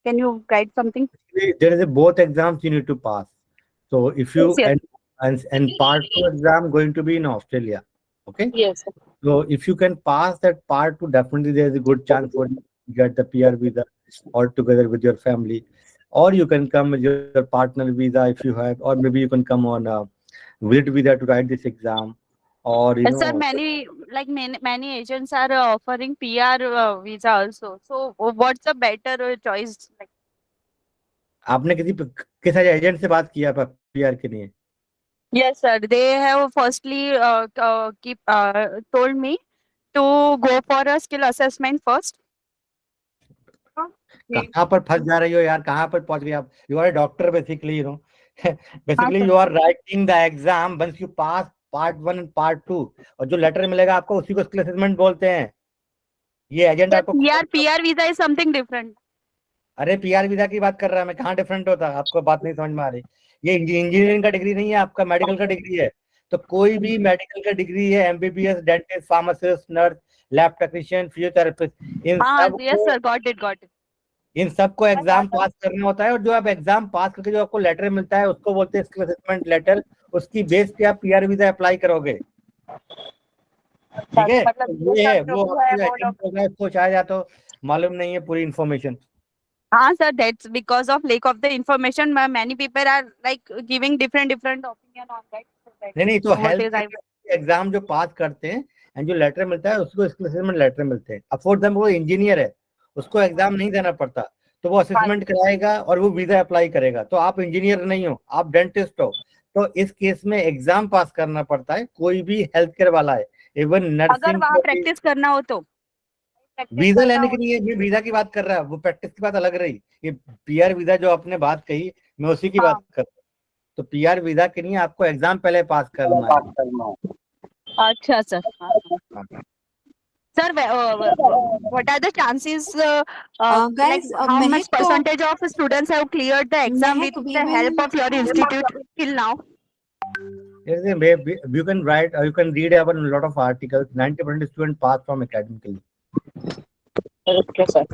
[SPEAKER 4] Can you guide something?
[SPEAKER 2] There is both exams you need to pass. So if you
[SPEAKER 4] Yes,
[SPEAKER 2] and part 2 exam going to be in Australia. Okay.
[SPEAKER 4] Yes.
[SPEAKER 2] So if you can pass that part 2, definitely there is a good chance for you to get the PR visa all together with your family, or you can come with your partner visa if you have, or maybe you can come on a visit visa to write this exam, or you know.
[SPEAKER 4] Sir, many agents are offering PR visa also. So what's the better choice?
[SPEAKER 2] आपने किस agent से बात किया PR के लिए?
[SPEAKER 4] Yes, sir. They have firstly told me to go for a skill assessment first.
[SPEAKER 2] कहाँ पर फंस जा रही हो यार, कहाँ पर पहुंच गई आप? You are a doctor basically, you know. Basically you are writing the exam once you pass part 1 and part 2, और जो लेटर मिलेगा आपको उसी को skill assessment बोलते हैं। ये एजेंट आपको
[SPEAKER 4] PR visa is something different.
[SPEAKER 2] अरे PR वीजा की बात कर रहा है मैं, कहाँ डिफरेंट होता है? आपको बात नहीं समझ में आ रही। ये इंजीनियरिंग का डिग्री नहीं है, आपका मेडिकल का डिग्री है। तो कोई भी मेडिकल का डिग्री है, MBBS, dentist, pharmacist, nurse, lab technician, physiotherapist, इन सबको एग्जाम पास करना होता है, और जो आप एग्जाम पास करके जो आपको लेटर मिलता है उसको बोलते हैं स्किल असेसमेंट लेटर। उसकी बेस पे आप PR वीजा अप्लाई करोगे, ठीक है? ये है वो आपको शायद या तो मालूम नहीं है पूरी information.
[SPEAKER 4] Sir, that's because of lack of the information. Many people are giving different opinion on that.
[SPEAKER 2] नहीं तो हेल्थ एग्जाम जो पास करते हैं एंड जो लेटर मिलता है उसको स्किल असेसमेंट लेटर मिलते हैं। अब फॉर एग्जाम्पल वो इंजीनियर है, उसको एग्जाम नहीं देना पड़ता, तो वो असेसमेंट कराएगा और वो वीजा अप्लाई करेगा। तो आप इंजीनियर नहीं हो, आप डेंटिस्ट हो, तो इस केस में एग्जाम पास करना पड़ता है। कोई भी हेल्थ केयर वाला है, इवन नर्सिंग,
[SPEAKER 4] अगर वहाँ प्रैक्टिस करना हो तो
[SPEAKER 2] वीजा लेने के लिए, ये वीजा की बात कर रहा है, वो प्रैक्टिस की बात अलग रही। ये PR वीजा जो आपने बात कही, मैं उसी की बात कर रहा हूँ। तो PR वीजा के लिए आपको एग्जाम पहले पास करना है।
[SPEAKER 4] अच्छा सर।
[SPEAKER 2] हाँ।
[SPEAKER 4] Sir, what are the chances, like
[SPEAKER 1] Guys,
[SPEAKER 4] how much
[SPEAKER 1] Mehak,
[SPEAKER 4] percentage of students have cleared the exam
[SPEAKER 1] Mehak,
[SPEAKER 4] with
[SPEAKER 1] we
[SPEAKER 4] the help
[SPEAKER 1] will.
[SPEAKER 4] of your institute till now?
[SPEAKER 2] You can write, you can read about a lot of articles. 90% of students pass from academically.
[SPEAKER 4] Okay, sir.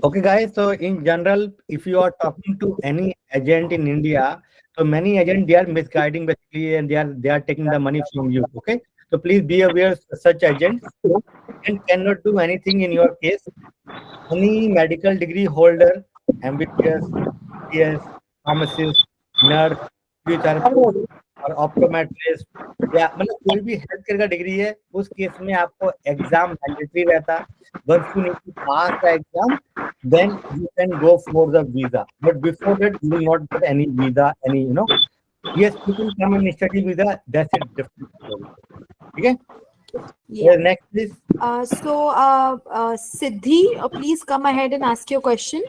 [SPEAKER 2] Okay, guys. So in general, if you are talking to any agent in India, so many agents, they are misguiding basically, and they are taking the money from you. Okay, so please be aware such agents and cannot do anything in your case. Any medical degree holder, MBBS, BS, pharmacist, nurse, physiotherapist और optometrist या मतलब कोई भी health care का degree है, उस case में आपको एग्जाम मैंडेटरी रहता है. Once you need to pass the exam, then you can go for the visa. But before that, you will not get any visa, Yes, you can come and study visa. That's a different story. Okay?
[SPEAKER 1] Yeah.
[SPEAKER 2] Next, please.
[SPEAKER 1] Siddhi, please come ahead and ask your question.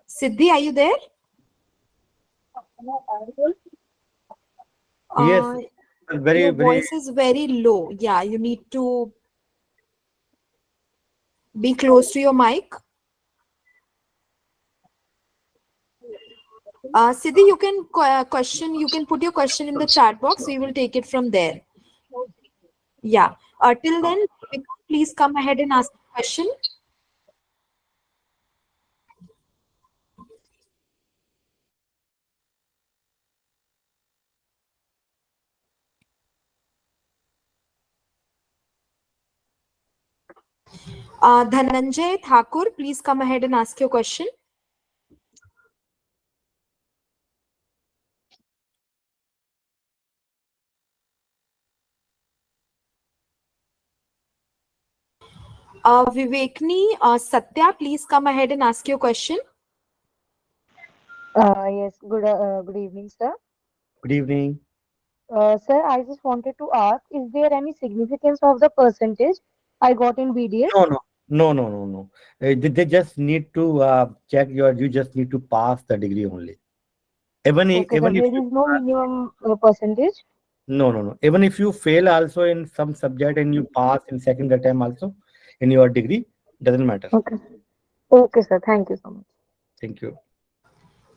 [SPEAKER 1] Siddhi, are you there?
[SPEAKER 2] Yes,
[SPEAKER 1] Your voice is very low. Yeah, you need to be close to your mic. Siddhi, you can you can put your question in the chat box. We will take it from there. Yeah. Till then, please come ahead and ask the question. Dhananjay Thakur, please come ahead and ask your question. Vivekni Satya, please come ahead and ask your question.
[SPEAKER 16] Yes, good evening, sir.
[SPEAKER 2] Good evening.
[SPEAKER 16] Sir, I just wanted to ask, is there any significance of the percentage I got in BDS?
[SPEAKER 2] No. They just need to check you just need to pass the degree only. Even
[SPEAKER 16] Okay,
[SPEAKER 2] if
[SPEAKER 16] there is no minimum percentage?
[SPEAKER 2] No. Even if you fail also in some subject and you pass in second attempt also in your degree, doesn't matter.
[SPEAKER 16] Okay, sir. Thank you so much.
[SPEAKER 2] Thank you.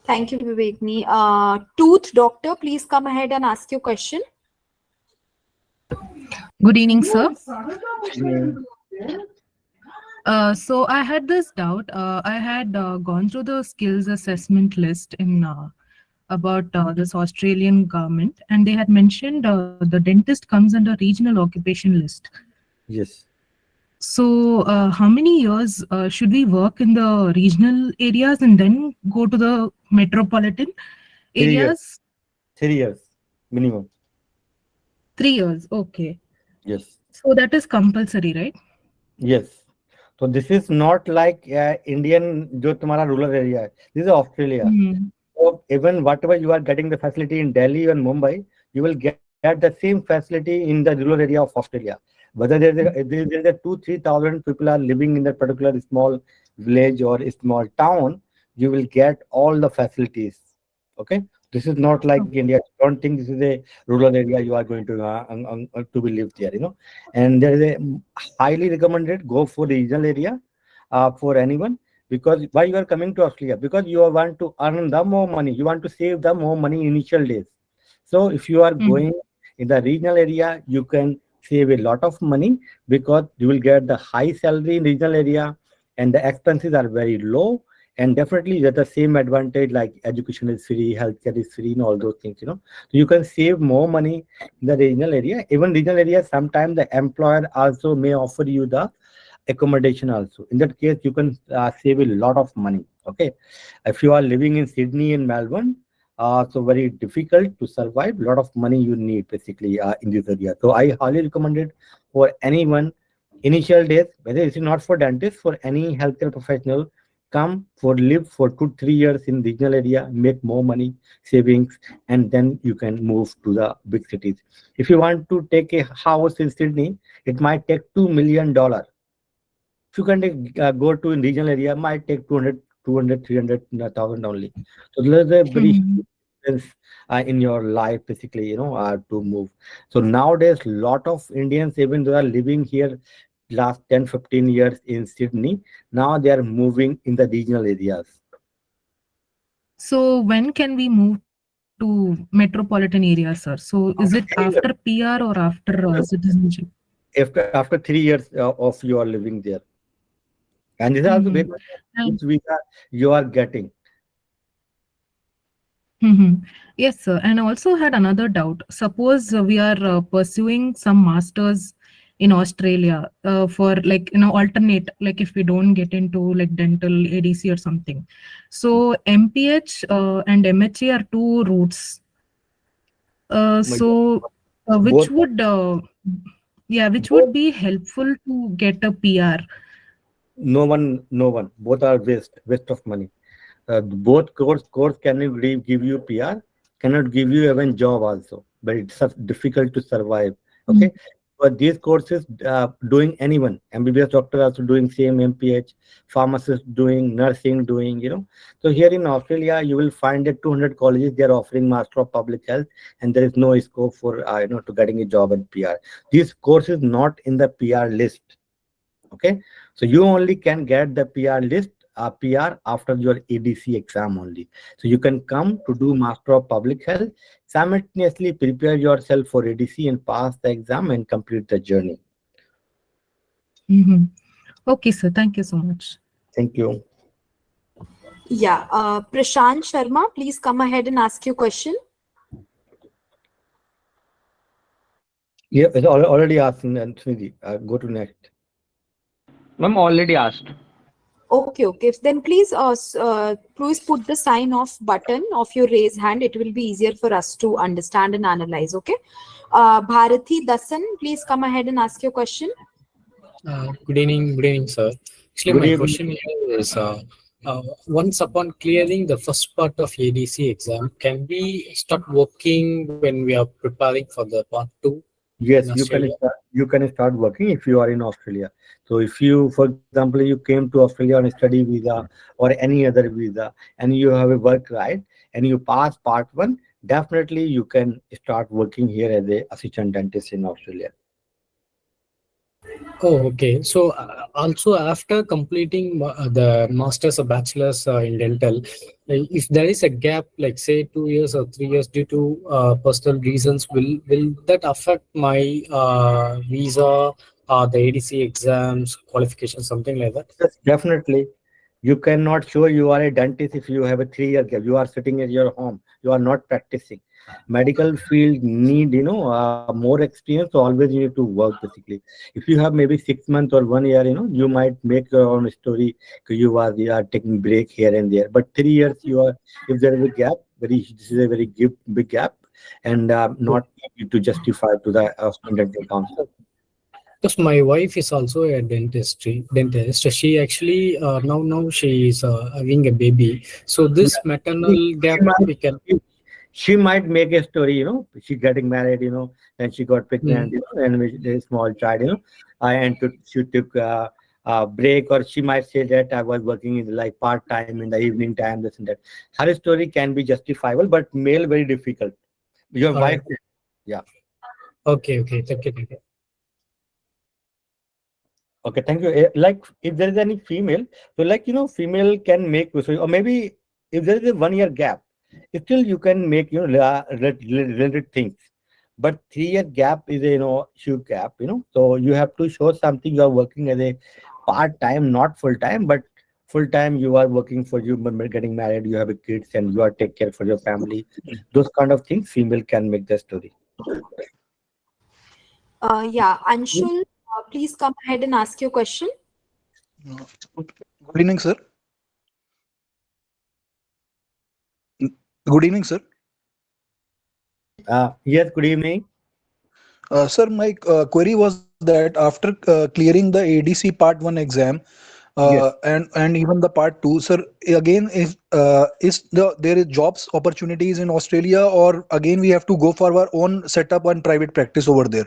[SPEAKER 1] Thank you, Vivekni. Tooth Doctor, please come ahead and ask your question.
[SPEAKER 17] Good evening, sir.
[SPEAKER 2] Yeah.
[SPEAKER 17] So I had this doubt. I had gone through the skills assessment list in about this Australian government, and they had mentioned the dentist comes under regional occupation list.
[SPEAKER 2] Yes.
[SPEAKER 17] So how many years should we work in the regional areas and then go to the metropolitan areas?
[SPEAKER 2] 3 years minimum.
[SPEAKER 17] 3 years. Okay.
[SPEAKER 2] Yes.
[SPEAKER 17] So that is compulsory, right?
[SPEAKER 2] Yes. So this is not like Indian जो तुम्हारा rural area है. This is Australia. So even whatever you are getting the facility in Delhi and Mumbai, you will get the same facility in the rural area of Australia. Whether there is a 2,000-3,000 people are living in that particular small village or a small town, you will get all the facilities. Okay. This is not like India. Don't think this is a rural area you are going to be lived there, And there is a highly recommended go for the regional area for anyone. Because why you are coming to Australia? Because you want to earn the more money. You want to save the more money in initial days. So if you are going in the regional area, you can save a lot of money because you will get the high salary in regional area and the expenses are very low. And definitely you get the same advantage like education is free, healthcare is free, and all those things, So you can save more money in the regional area. Even regional area, sometimes the employer also may offer you the accommodation also. In that case, you can save a lot of money. Okay. If you are living in Sydney and Melbourne, so very difficult to survive. A lot of money you need basically in this area. So I highly recommend it for anyone. Initial days, whether it's not for dentists, for any healthcare professional, come for live for 2-3 years in regional area, make more money, savings, and then you can move to the big cities. If you want to take a house in Sydney, it might take $2 million. If you can go to in regional area, might take 300,000 only. So there's a very huge difference in your life, basically, to move. So nowadays, lot of Indians, even though are living here last 10-15 years in Sydney, now they are moving in the regional areas.
[SPEAKER 17] So when can we move to metropolitan areas, sir? So is it after PR or after citizenship?
[SPEAKER 2] After 3 years of you are living there. And this is also very which visa you are getting.
[SPEAKER 17] Yes, sir. And I also had another doubt. Suppose we are pursuing some masters in Australia for alternate, like if we don't get into like dental ADC or something. So MPH and MHA are two routes. Which would be helpful to get a PR?
[SPEAKER 2] No one. Both are waste of money. Both course cannot give you PR, cannot give you even job also, but it's difficult to survive. Okay. But these courses doing anyone, MBBS doctor also doing same, MPH, pharmacist doing, nursing doing, So here in Australia, you will find that 200 colleges, they are offering Master of Public Health, and there is no scope for, to getting a job in PR. This course is not in the PR list. Okay. So you only can get the PR list, PR after your ADC exam only. So you can come to do Master of Public Health, simultaneously prepare yourself for ADC and pass the exam and complete the journey.
[SPEAKER 17] Okay, sir. Thank you so much.
[SPEAKER 2] Thank you.
[SPEAKER 1] Yeah, Prashant Sharma, please come ahead and ask your question.
[SPEAKER 2] Yeah, it's already asked, and Sridhi, go to next.
[SPEAKER 8] Ma'am, already asked.
[SPEAKER 1] Okay. Then please put the sign off button of your raise hand. It will be easier for us to understand and analyze. Okay. Bharati Dasan, please come ahead and ask your question.
[SPEAKER 18] Good evening, sir. Actually, my question is, once upon clearing the first part of ADC exam, can we start working when we are preparing for the part 2?
[SPEAKER 2] Yes, you can start working if you are in Australia. So if you, for example, you came to Australia on a study visa or any other visa, and you have a work right, and you pass part 1, definitely you can start working here as a assistant dentist in Australia.
[SPEAKER 18] Oh, okay. So also after completing the master's or bachelor's in dental, if there is a gap, like say 2 years or 3 years due to personal reasons, will that affect my visa, the ADC exams, qualification, something like that?
[SPEAKER 2] Yes, definitely. You cannot show you are a dentist if you have a 3-year gap. You are sitting at your home. You are not practicing. Medical field need, more experience. So always you need to work basically. If you have maybe 6 months or 1 year, you might make your own story because you are taking break here and there. But 3 years, if there is a gap, this is a very big gap, and not easy to justify to the Australian Dental Council.
[SPEAKER 18] Because my wife is also a dentist. She actually now she is having a baby. So this maternal gap we can.
[SPEAKER 2] She might make a story, she getting married, and she got pregnant, and with a small child, and she took a break, or she might say that I was working in like part time in the evening time, this and that. Her story can be justifiable, but male very difficult. Your wife, yeah.
[SPEAKER 18] Okay. Thank you.
[SPEAKER 2] Okay, thank you. Like if there is any female, so female can make, or maybe if there is a 1 year gap, still you can make related things. But 3-year gap is a huge gap. So you have to show something. You are working as a part time, not full time, but full time you are working for you, getting married, you have a kids, and you are take care for your family. Those kind of things, female can make the story.
[SPEAKER 1] Yeah, Anshul, please come ahead and ask your question.
[SPEAKER 19] Good evening, sir. Good evening, sir.
[SPEAKER 2] Yes, good evening.
[SPEAKER 19] Sir, my query was that after clearing the ADC Part 1 exam,
[SPEAKER 2] Yes.
[SPEAKER 19] and even the part 2, sir. Again, is there is jobs opportunities in Australia, or again we have to go for our own setup and private practice over there?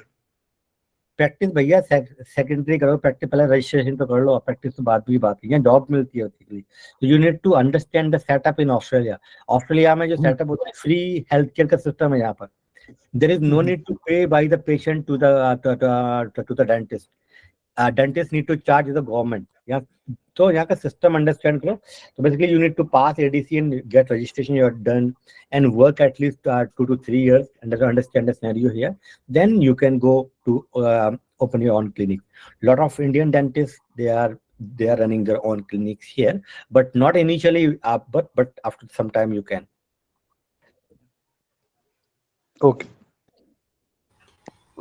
[SPEAKER 2] Practice भैया secondary करो, practice पहले registration तो कर लो, practice तो बाद की बात है, जॉब मिलती है बेसिकली। तो you need to understand the setup in Australia. Australia में जो सेटअप होता है, फ्री हेल्थ केयर का सिस्टम है यहाँ पर। There is no need to pay by the patient to the dentist. Dentist need to charge the government. तो यहाँ का सिस्टम अंडरस्टैंड करो। तो basically you need to pass ADC and get registration, you are done, and work at least 2 to 3 years and understand the scenario here. Then you can go to open your own clinic. Lot of Indian dentists, they are running their own clinics here, but not initially, but after some time you can.
[SPEAKER 19] Okay.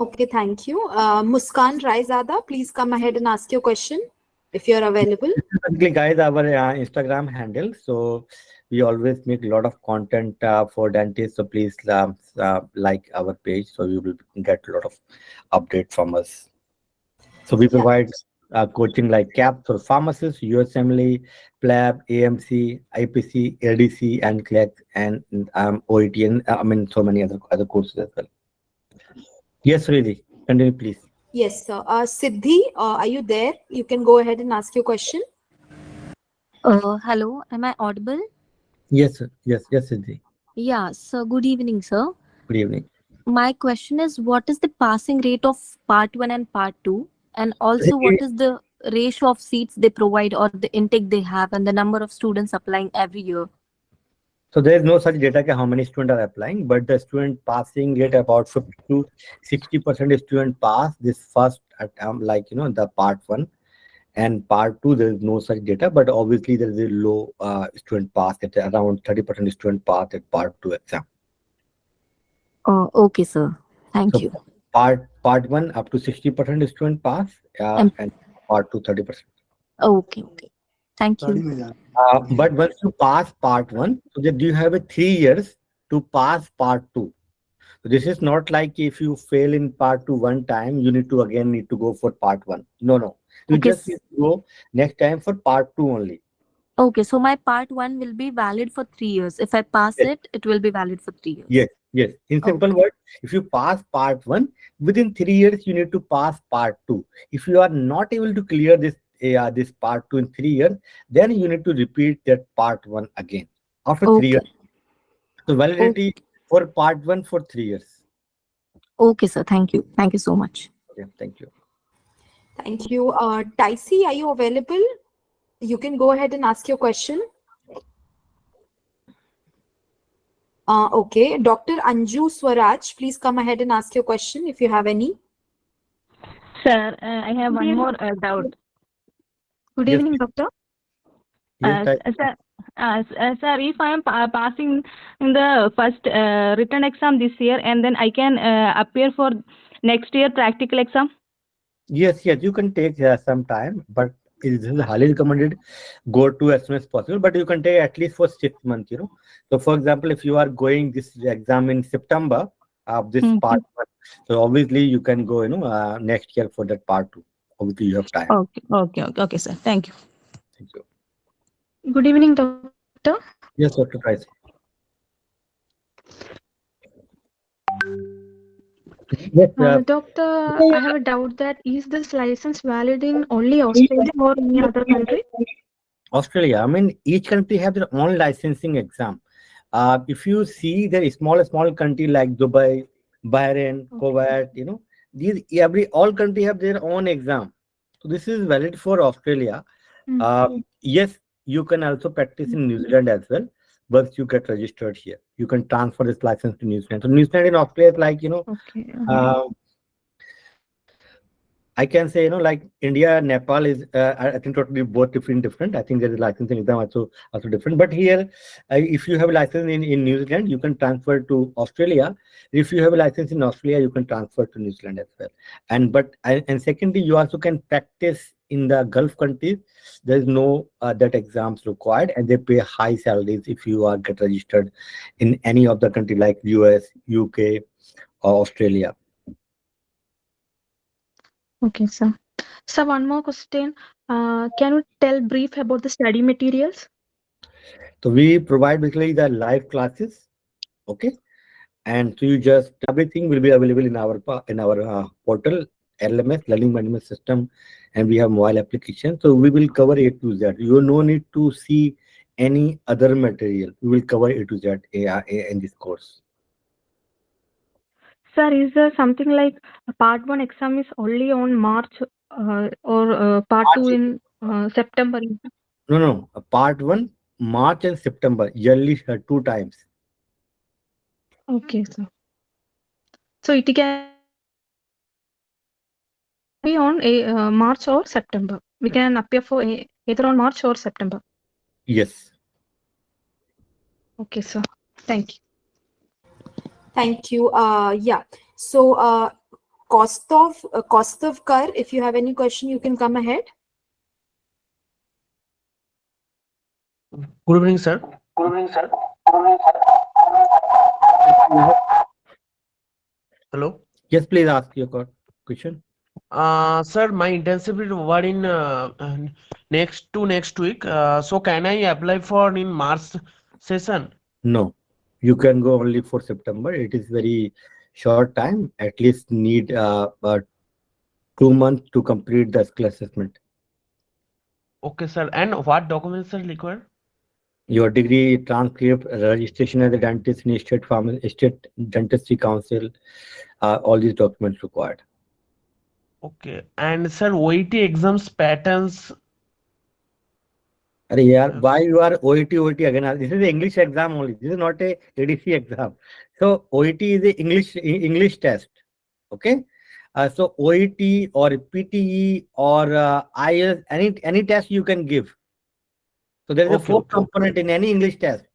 [SPEAKER 1] Okay, thank you. Muskan Raizada, please come ahead and ask your question if you're available.
[SPEAKER 2] Basically, guys, our Instagram handle. So we always make a lot of content for dentists. So please like our page, so you will get a lot of update from us. So we provide coaching like CAP for pharmacists, USMLE, PLAB, AMC, IPC, ADC, and CLEC, and OET, and so many other courses as well. Yes, really. Continue, please.
[SPEAKER 1] Yes, sir. Siddhi, are you there? You can go ahead and ask your question.
[SPEAKER 20] Hello, am I audible?
[SPEAKER 2] Yes, sir. Yes, Siddhi.
[SPEAKER 20] Yeah, so good evening, sir.
[SPEAKER 2] Good evening.
[SPEAKER 20] My question is, what is the passing rate of part 1 and part 2? And also, what is the ratio of seats they provide or the intake they have and the number of students applying every year?
[SPEAKER 2] So there is no such data that how many students are applying, but the student passing rate about 50 to 60% student pass this first attempt, like the part 1, and part 2 there is no such data, but obviously there is a low student pass at around 30% student pass at part 2 exam.
[SPEAKER 20] Oh, okay, sir. Thank you.
[SPEAKER 2] Part 1 up to 60% student pass, and part 2 30%.
[SPEAKER 20] Okay. Thank you.
[SPEAKER 2] But once you pass part 1, so that you have 3 years to pass part 2. So this is not like if you fail in part 2 one time, you need to go for part 1. No. You just need to go next time for part 2 only.
[SPEAKER 20] Okay, so my part 1 will be valid for 3 years. If I pass it will be valid for 3 years.
[SPEAKER 2] Yes. In simple words, if you pass part 1, within 3 years, you need to pass part 2. If you are not able to clear this part 2 in 3 years, then you need to repeat that part 1 again after 3 years. So validity for part 1 for 3 years.
[SPEAKER 20] Okay, sir. Thank you. Thank you so much.
[SPEAKER 2] Yeah, thank you.
[SPEAKER 1] Thank you. Taisi, are you available? You can go ahead and ask your question. Okay. Dr. Anju Swaraj, please come ahead and ask your question if you have any.
[SPEAKER 7] Sir, I have one more doubt. Good evening, doctor.
[SPEAKER 2] Yes,
[SPEAKER 7] Sir, if I am passing in the first written exam this year, and then I can appear for next year practical exam?
[SPEAKER 2] Yes, you can take some time, but it is highly recommended go to as soon as possible, but you can take at least for 6 months, So for example, if you are going this exam in September of this part 1, so obviously you can go, next year for that part 2. Obviously you have time.
[SPEAKER 7] Okay, sir. Thank you.
[SPEAKER 2] Thank you.
[SPEAKER 7] Good evening, doctor.
[SPEAKER 2] Yes, Dr. Price. Yes,
[SPEAKER 7] Doctor, I have a doubt that is this license valid in only Australia or any other country?
[SPEAKER 2] Australia. I mean, each country have their own licensing exam. If you see there is small country like Dubai, Bahrain, Kuwait, all country have their own exam. So this is valid for Australia. Yes, you can also practice in New Zealand as well. Once you get registered here, you can transfer this license to New Zealand. So New Zealand in Australia is like, I can say, like India, Nepal is, I think totally both different. I think there is licensing exam also different. But here, if you have a license in New Zealand, you can transfer to Australia. If you have a license in Australia, you can transfer to New Zealand as well. And secondly, you also can practice in the Gulf countries. There is no that exams required, and they pay high salaries if you get registered in any of the country like US, UK, or Australia.
[SPEAKER 7] Okay, sir. Sir, one more question. Can you tell brief about the study materials?
[SPEAKER 2] So we provide basically the live classes, okay, and so you just everything will be available in our portal, LMS, Learning Management System, and we have mobile application. So we will cover A to Z. You no need to see any other material. We will cover A to Z in this course.
[SPEAKER 7] Sir, is there something like part 1 exam is only on March or part 2 in September?
[SPEAKER 2] No. Part 1, March and September, yearly 2 times.
[SPEAKER 7] Okay, sir. So it can be on March or September. We can appear for either on March or September.
[SPEAKER 2] Yes.
[SPEAKER 7] Okay, sir. Thank you.
[SPEAKER 1] Thank you. Yeah. So, Kostov Kar, if you have any question, you can come ahead.
[SPEAKER 12] Good evening, sir.
[SPEAKER 1] Good evening, sir.
[SPEAKER 12] Hello.
[SPEAKER 2] Yes, please ask your question.
[SPEAKER 12] Sir, my internship is over in next week. So can I apply for in March session?
[SPEAKER 2] No, you can go only for September. It is very short time. At least need 2 months to complete the skill assessment.
[SPEAKER 12] Okay, sir. And what documents are required?
[SPEAKER 2] Your degree, transcript, registration as a dentist in state dentistry council, all these documents required.
[SPEAKER 12] Okay. And sir, OET exams patterns.
[SPEAKER 2] Why you are OET again? This is the English exam only. This is not a ADC exam. So OET is a English test. Okay. So OET or PTE or IELTS, any test you can give. So there is a fourth component in any English test: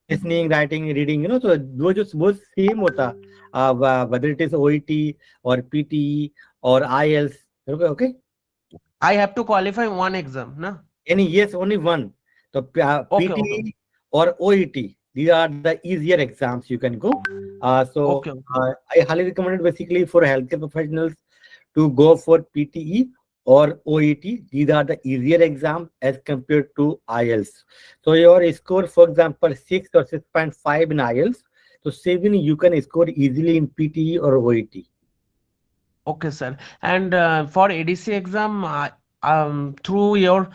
[SPEAKER 2] listening, writing, reading. So those both same hota. Whether it is OET or PTE or IELTS. Okay.
[SPEAKER 12] I have to qualify one exam, na?
[SPEAKER 2] Yes, only one. So PTE or OET. These are the easier exams you can go. I highly recommend it basically for healthcare professionals to go for PTE or OET. These are the easier exams as compared to IELTS. So your score, for example, 6 or 6.5 in IELTS. So 7 you can score easily in PTE or OET.
[SPEAKER 12] Okay, sir. And for ADC exam, through your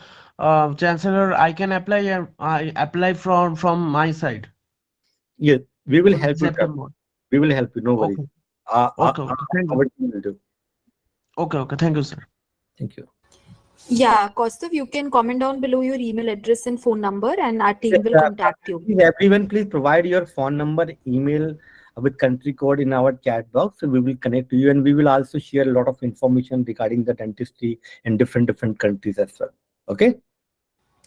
[SPEAKER 12] chancellor, I can apply. I apply from my side.
[SPEAKER 2] Yes, we will help you.
[SPEAKER 12] September.
[SPEAKER 2] We will help you. No worries.
[SPEAKER 12] Okay. Thank you.
[SPEAKER 2] Our team will do.
[SPEAKER 12] Okay. Thank you, sir.
[SPEAKER 2] Thank you.
[SPEAKER 1] Yeah, Kostov, you can comment down below your email address and phone number, and our team will contact you.
[SPEAKER 2] Everyone, please provide your phone number, email with country code in our chat box. So we will connect to you, and we will also share a lot of information regarding the dentistry in different countries as well. Okay.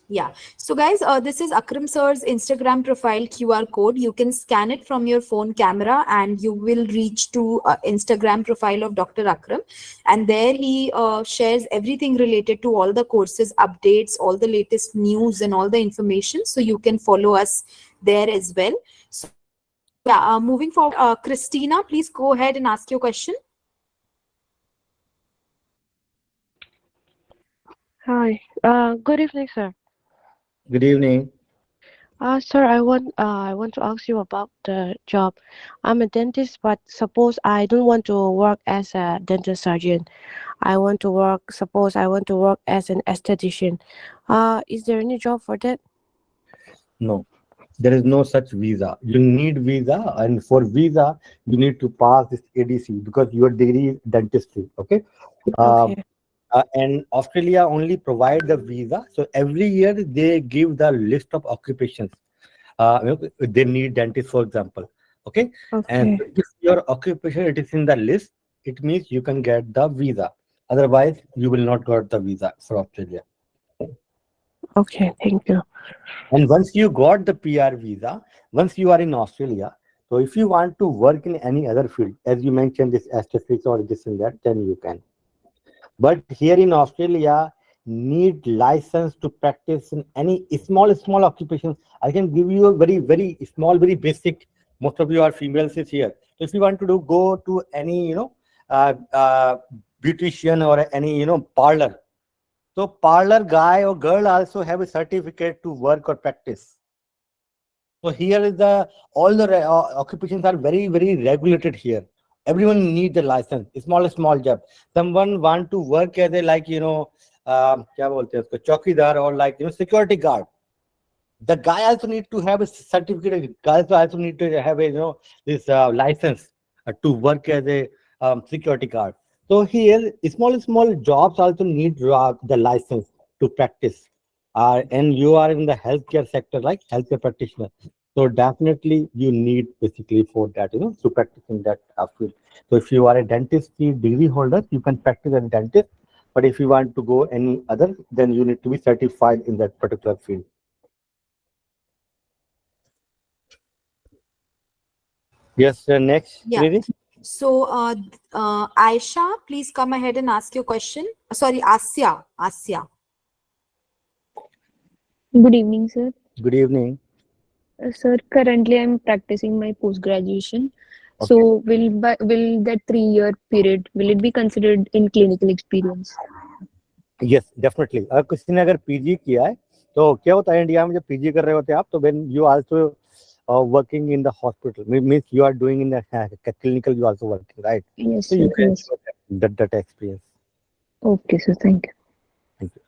[SPEAKER 1] Yeah. So guys, this is Akram sir's Instagram profile QR code. You can scan it from your phone camera and you will reach to Instagram profile of Dr. Akram. And there he shares everything related to all the courses, updates, all the latest news and all the information. So you can follow us there as well. So yeah, moving forward, Christina, please go ahead and ask your question.
[SPEAKER 21] Hi. Good evening, sir.
[SPEAKER 2] Good evening.
[SPEAKER 21] Sir, I want to ask you about the job. I'm a dentist, but suppose I don't want to work as a dental surgeon. Suppose I want to work as an esthetician. Is there any job for that?
[SPEAKER 2] No, there is no such visa. You need visa, and for visa, you need to pass this ADC because your degree is dentistry. Okay. And Australia only provide the visa. So every year they give the list of occupations. They need dentist, for example. Okay. And if your occupation it is in the list, it means you can get the visa. Otherwise, you will not get the visa for Australia.
[SPEAKER 21] Okay, thank you.
[SPEAKER 2] And once you got the PR visa, once you are in Australia, so if you want to work in any other field, as you mentioned, this aesthetics or this and that, then you can. But here in Australia, need license to practice in any small occupations. I can give you a very small, very basic. Most of you are females is here. So if you want to go to any beautician or any parlor, So parlor guy or girl also have a certificate to work or practice. So here is the all the occupations are very regulated here. Everyone needs a license. Small job. Someone want to work as a like क्या बोलते हैं उसको चौकीदार or like security guard. The guy also need to have a certificate. Guys also need to have a this license to work as a security guard. So here small jobs also need the license to practice. And you are in the healthcare sector, like healthcare practitioner. So definitely you need basically for that, to practice in that field. So if you are a dentist degree holder, you can practice as a dentist. But if you want to go any other, then you need to be certified in that particular field. Yes, next.
[SPEAKER 1] Yeah.
[SPEAKER 2] Lady.
[SPEAKER 1] So, Aisha, please come ahead and ask your question. Sorry, Asya.
[SPEAKER 5] Good evening, sir.
[SPEAKER 2] Good evening.
[SPEAKER 5] Sir, currently I'm practicing my post-graduation.
[SPEAKER 2] Okay.
[SPEAKER 5] So will that 3-year period, will it be considered in clinical experience?
[SPEAKER 2] Yes, definitely. अगर किसी ने अगर PG किया है तो क्या होता है इंडिया में जब पीजी कर रहे होते हैं आप तो when you also working in the hospital means you are doing in the clinical you also working, right?
[SPEAKER 5] Yes,
[SPEAKER 2] So you
[SPEAKER 5] sir,
[SPEAKER 2] can
[SPEAKER 5] yes.
[SPEAKER 2] that experience.
[SPEAKER 5] Okay, sir. Thank you.
[SPEAKER 2] Thank you.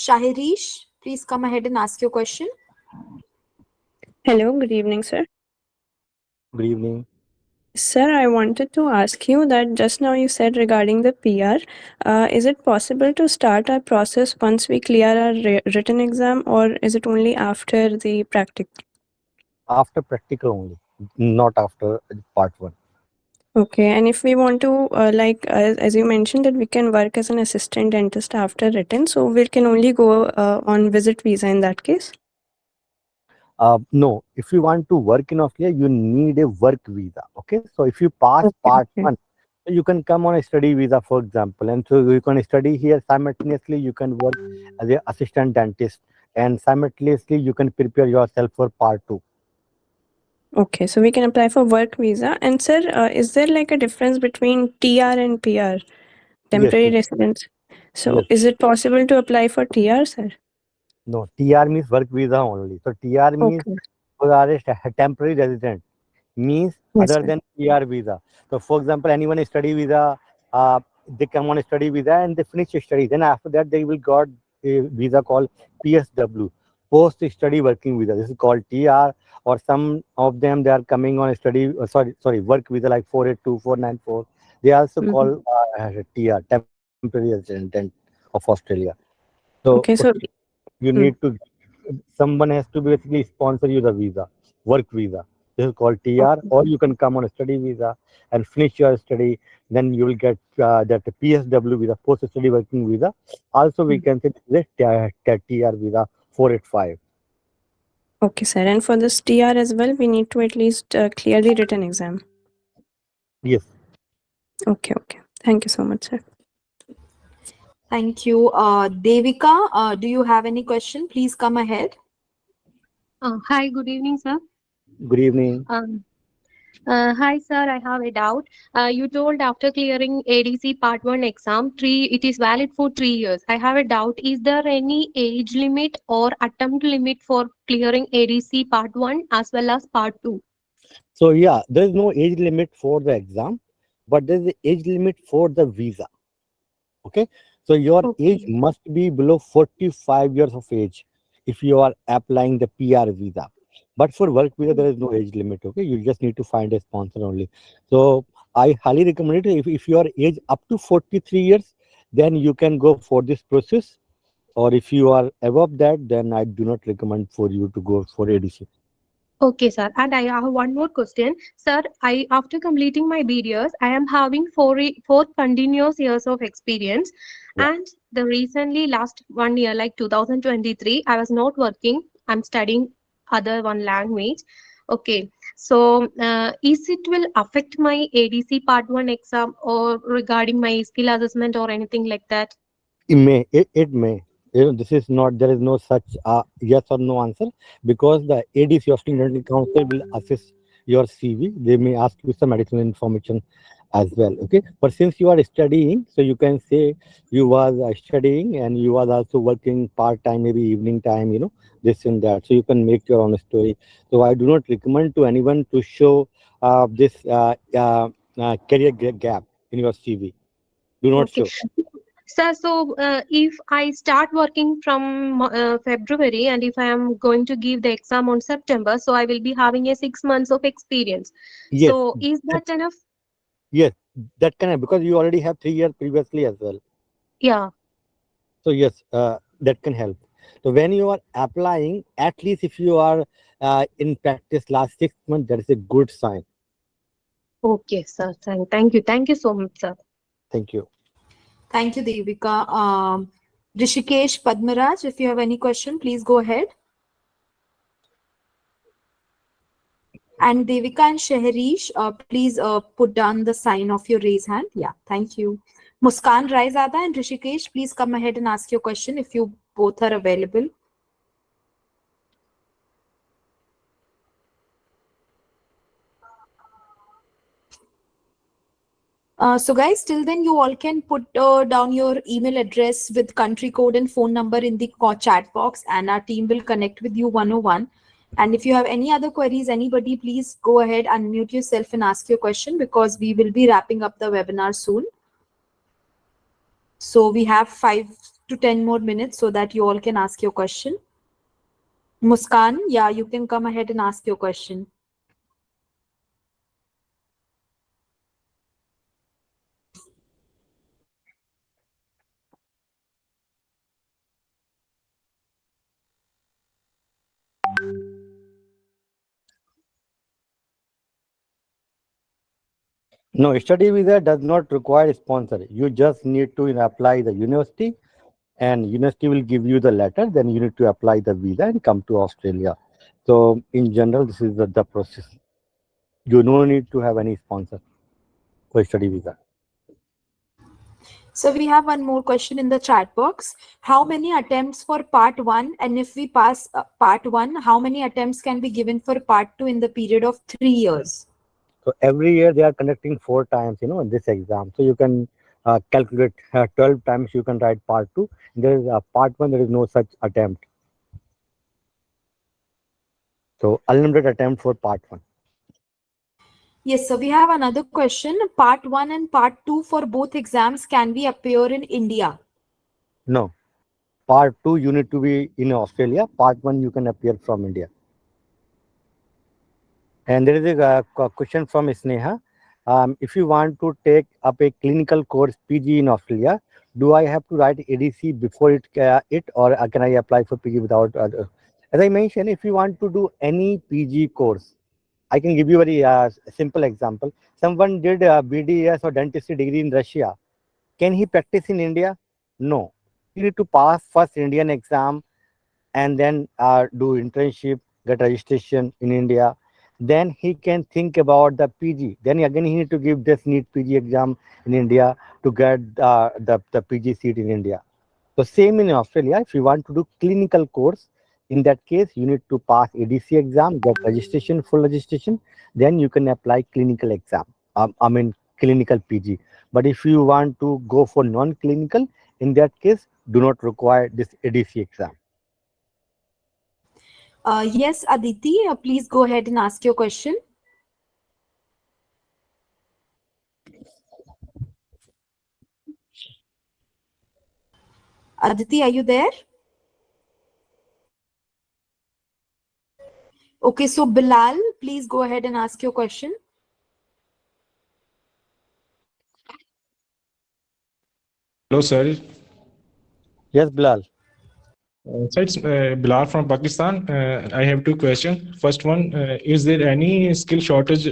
[SPEAKER 1] Shahirish, please come ahead and ask your question.
[SPEAKER 22] Hello, good evening, sir.
[SPEAKER 2] Good evening.
[SPEAKER 22] Sir, I wanted to ask you that just now you said regarding the PR, is it possible to start our process once we clear our written exam, or is it only after the practical?
[SPEAKER 2] After practical only, not after part 1.
[SPEAKER 22] Okay, and if we want to, as you mentioned, that we can work as an assistant dentist after written, so we can only go on visit visa in that case?
[SPEAKER 2] No, if you want to work in Australia, you need a work visa. Okay, so if you pass part 1, you can come on a study visa, for example, and so you can study here simultaneously. You can work as an assistant dentist, and simultaneously you can prepare yourself for part 2.
[SPEAKER 22] Okay, so we can apply for work visa. And sir, is there like a difference between TR and PR, temporary
[SPEAKER 2] Yes.
[SPEAKER 22] residence? So
[SPEAKER 2] Yes.
[SPEAKER 22] is it possible to apply for TR, sir?
[SPEAKER 2] No, TR means work visa only. So TR means
[SPEAKER 22] Okay.
[SPEAKER 2] you are a temporary resident, means
[SPEAKER 22] Yes,
[SPEAKER 2] other
[SPEAKER 22] sir.
[SPEAKER 2] than PR visa. So for example, anyone is study visa, they come on a study visa and they finish a study. Then after that, they will got a visa called PSW, post study working visa. This is called TR, or some of them they are coming on a study, work visa like 482, 494. They also call TR, temporary resident of Australia. So
[SPEAKER 22] Okay, so
[SPEAKER 2] you need to, someone has to basically sponsor you the visa, work visa. This is called TR, or you can come on a study visa and finish your study. Then you will get that PSW visa, post study working visa. Also, we can say this TR visa 485.
[SPEAKER 22] okay, sir. And for this TR as well, we need to at least clear the written exam.
[SPEAKER 2] Yes.
[SPEAKER 22] Okay, okay. Thank you so much, sir.
[SPEAKER 1] Thank you. Devika, do you have any question? Please come ahead.
[SPEAKER 23] Hi, good evening, sir.
[SPEAKER 2] Good evening.
[SPEAKER 23] Hi, sir. I have a doubt. You told after clearing ADC Part 1 exam, it is valid for 3 years. I have a doubt. Is there any age limit or attempt limit for clearing ADC Part 1 as well as Part 2?
[SPEAKER 2] So yeah, there is no age limit for the exam, but there is an age limit for the visa. Okay, so your age must be below 45 years of age if you are applying the PR visa. But for work visa, there is no age limit. Okay, you just need to find a sponsor only. So I highly recommend it. If your age up to 43 years, then you can go for this process. Or if you are above that, then I do not recommend for you to go for ADC.
[SPEAKER 23] Okay, sir. And I have one more question. Sir, after completing my BDS, I am having four continuous years of experience.
[SPEAKER 2] Yeah.
[SPEAKER 23] And the recently last 1 year, like 2023, I was not working. I'm studying other one language. Okay. So, is it will affect my ADC Part 1 exam or regarding my skill assessment or anything like that?
[SPEAKER 2] It may. It may. This is not. There is no such yes or no answer, because the ADC, Australian Dental Council, will assess your CV. They may ask you some additional information as well. Okay, but since you are studying, so you can say you was studying and you was also working part time, maybe evening time, this and that. So you can make your own story. So I do not recommend to anyone to show this career gap in your CV. Do not
[SPEAKER 23] Okay.
[SPEAKER 2] show.
[SPEAKER 23] Sir, so if I start working from February and if I am going to give the exam on September, so I will be having a 6 months of experience.
[SPEAKER 2] Yes,
[SPEAKER 23] So is that enough?
[SPEAKER 2] yes, that can, because you already have 3 years previously as well.
[SPEAKER 23] Yeah.
[SPEAKER 2] So yes, that can help. So when you are applying, at least if you are in practice last 6 months, that is a good sign.
[SPEAKER 23] Okay, sir. Thank you. Thank you so much, sir.
[SPEAKER 2] Thank you.
[SPEAKER 1] Thank you, Devika. Rishikesh Padmaraj, if you have any question, please go ahead. And Devika and Shahrish, please put down the sign of your raise hand. Yeah, thank you. Muskan Raizada and Rishikesh, please come ahead and ask your question if you both are available. So guys, till then you all can put down your email address with country code and phone number in the chat box, and our team will connect with you 101. And if you have any other queries, anybody, please go ahead, unmute yourself and ask your question, because we will be wrapping up the webinar soon. So we have 5 to 10 more minutes so that you all can ask your question. Muskan, yeah, you can come ahead and ask your question.
[SPEAKER 2] No, study visa does not require a sponsor. You just need to apply the university, and university will give you the letter. Then you need to apply the visa and come to Australia. So in general, this is the process. You no need to have any sponsor for study visa.
[SPEAKER 1] So we have one more question in the chat box. How many attempts for part 1? And if we pass part 1, how many attempts can be given for part 2 in the period of 3 years?
[SPEAKER 2] So every year they are conducting 4 times, this exam. So you can calculate 12 times. You can write part 2. There is part 1. There is no such attempt. So unlimited attempt for part 1.
[SPEAKER 1] Yes, so we have another question. Part 1 and part 2 for both exams can we appear in India?
[SPEAKER 2] No. Part 2 you need to be in Australia. Part 1 you can appear from India. And there is a question from Sneha. If you want to take up a clinical course PG in Australia, do I have to write ADC before it or can I apply for PG without? As I mentioned, if you want to do any PG course, I can give you a very simple example. Someone did BDS or dentistry degree in Russia. Can he practice in India? No. You need to pass first Indian exam and then do internship, get registration in India. Then he can think about the PG. Then again he need to give this NEET PG exam in India to get the PG seat in India. So same in Australia. If you want to do clinical course, in that case you need to pass ADC exam, get registration, full registration. Then you can apply clinical exam. Clinical PG. But if you want to go for non-clinical, in that case, do not require this ADC exam.
[SPEAKER 1] Yes, Aditi, please go ahead and ask your question. Aditi, are you there? Okay, so Bilal, please go ahead and ask your question.
[SPEAKER 6] Hello, sir.
[SPEAKER 2] Yes, Bilal.
[SPEAKER 6] Sir, it's Bilal from Pakistan. I have two questions. First one, is there any skill shortage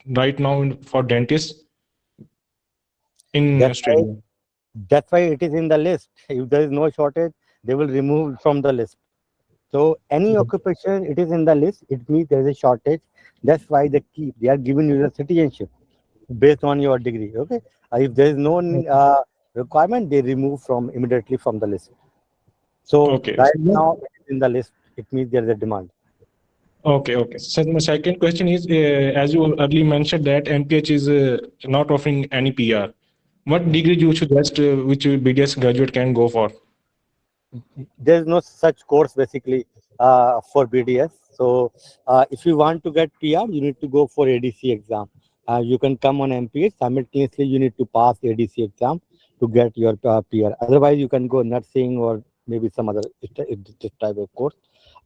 [SPEAKER 6] right now for dentists in Australia?
[SPEAKER 2] That's why it is in the list. If there is no shortage, they will remove from the list. So any occupation, it is in the list. It means there is a shortage. That's why they are giving you the citizenship based on your degree. Okay. If there is no requirement, they remove immediately from the list. So
[SPEAKER 6] Okay.
[SPEAKER 2] right now it is in the list. It means there is a demand.
[SPEAKER 6] Okay. So my second question is, as you earlier mentioned that MPH is not offering any PR. What degree you suggest which BDS graduate can go for?
[SPEAKER 2] There is no such course basically for BDS. So if you want to get PR, you need to go for ADC exam. You can come on MPH. Simultaneously, you need to pass ADC exam to get your PR. Otherwise, you can go nursing or maybe some other this type of course.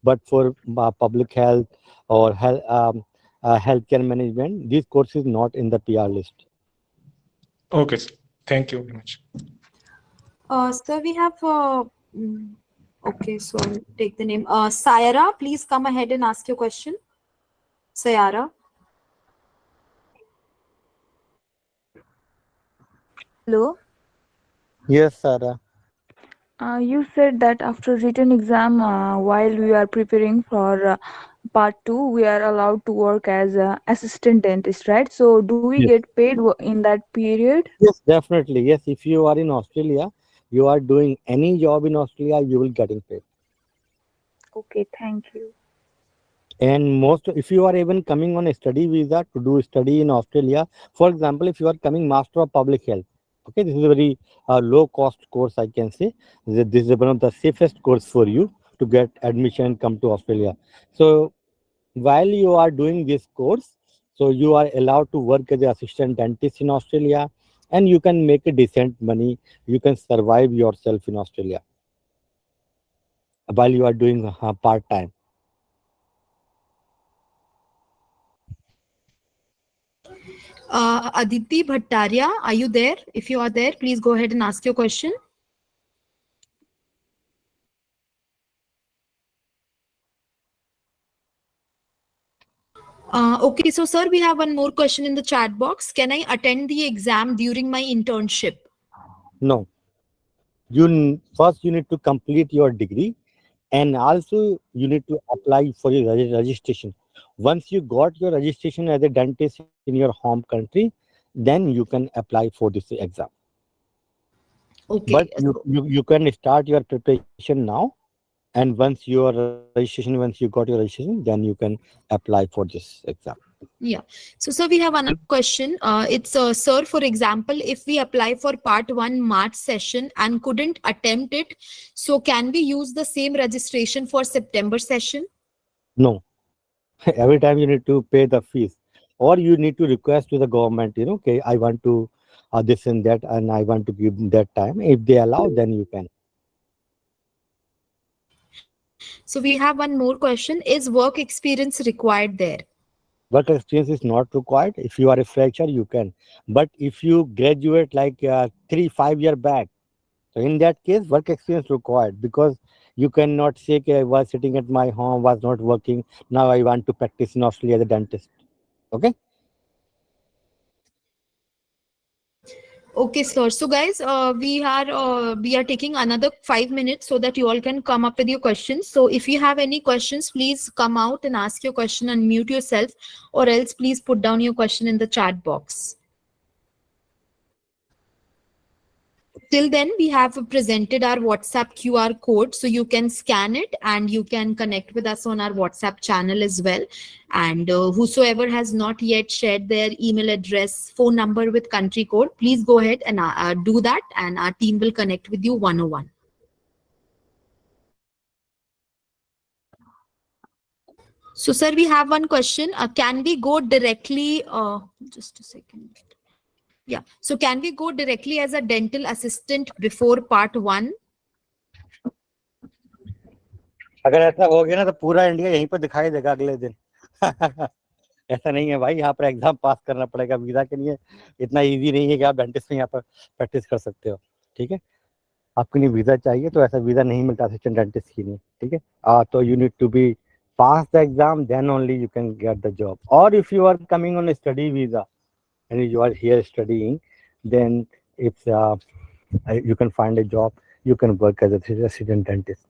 [SPEAKER 2] But for public health or healthcare management, these courses not in the PR list.
[SPEAKER 6] Okay, sir. Thank you very much.
[SPEAKER 1] Sir, we have okay, so I'll take the name. Sayara, please come ahead and ask your question. Sayara.
[SPEAKER 9] Hello.
[SPEAKER 2] Yes, Sarah.
[SPEAKER 9] You said that after written exam, while we are preparing for part 2, we are allowed to work as a assistant dentist, right? So, do we
[SPEAKER 2] Yes.
[SPEAKER 9] get paid in that period?
[SPEAKER 2] Yes, definitely. Yes, if you are in Australia, you are doing any job in Australia, you will getting paid.
[SPEAKER 9] Okay, thank you.
[SPEAKER 2] And most, if you are even coming on a study visa to do study in Australia, for example, if you are coming Master of Public Health, okay, this is a very low cost course, I can say. This is one of the safest course for you to get admission and come to Australia. So while you are doing this course, so you are allowed to work as an assistant dentist in Australia, and you can make a decent money. You can survive yourself in Australia while you are doing part time.
[SPEAKER 1] Aditi Bhattaria, are you there? If you are there, please go ahead and ask your question. Okay, so sir, we have one more question in the chat box. Can I attend the exam during my internship?
[SPEAKER 2] No. First you need to complete your degree, and also you need to apply for your registration. Once you got your registration as a dentist in your home country, then you can apply for this exam.
[SPEAKER 1] Okay.
[SPEAKER 2] But you can start your preparation now, and once you got your registration, then you can apply for this exam.
[SPEAKER 1] Yeah. So, sir, we have another question. It's, sir, for example, if we apply for part 1 March session and couldn't attempt it, so can we use the same registration for September session?
[SPEAKER 2] No. Every time you need to pay the fees, or you need to request to the government, okay, I want to this and that, and I want to give that time. If they allow, then you can.
[SPEAKER 1] So we have one more question. Is work experience required there?
[SPEAKER 2] Work experience is not required. If you are a fresher, you can. But if you graduate like 3-5 year back, so in that case, work experience required, because you cannot say, okay, I was sitting at my home, was not working. Now I want to practice in Australia as a dentist. Okay.
[SPEAKER 1] Okay, sir. So, guys, we are taking another 5 minutes so that you all can come up with your questions. So, if you have any questions, please come out and ask your question and mute yourself, or else please put down your question in the chat box. Till then, we have presented our WhatsApp QR code, so you can scan it and you can connect with us on our WhatsApp channel as well. And whosoever has not yet shared their email address, phone number with country code, please go ahead and do that, and our team will connect with you one-on-one. So, sir, we have one question. Can we go directly? Just a second. Yeah. So, can we go directly as a dental assistant before part 1?
[SPEAKER 2] अगर ऐसा हो गया ना तो पूरा India यहीं पर दिखाई देगा अगले दिन। ऐसा नहीं है भाई, यहाँ पर एग्जाम पास करना पड़ेगा वीजा के लिए। इतना इजी नहीं है कि आप डेंटिस्ट में यहाँ पर प्रैक्टिस कर सकते हो। ठीक है, आपके लिए वीजा चाहिए, तो ऐसा वीजा नहीं मिलता असिस्टेंट डेंटिस्ट के लिए। ठीक है, तो you need to be pass the exam, then only you can get the job. Or if you are coming on a study visa and you are here studying, then it's you can find a job, you can work as a resident dentist.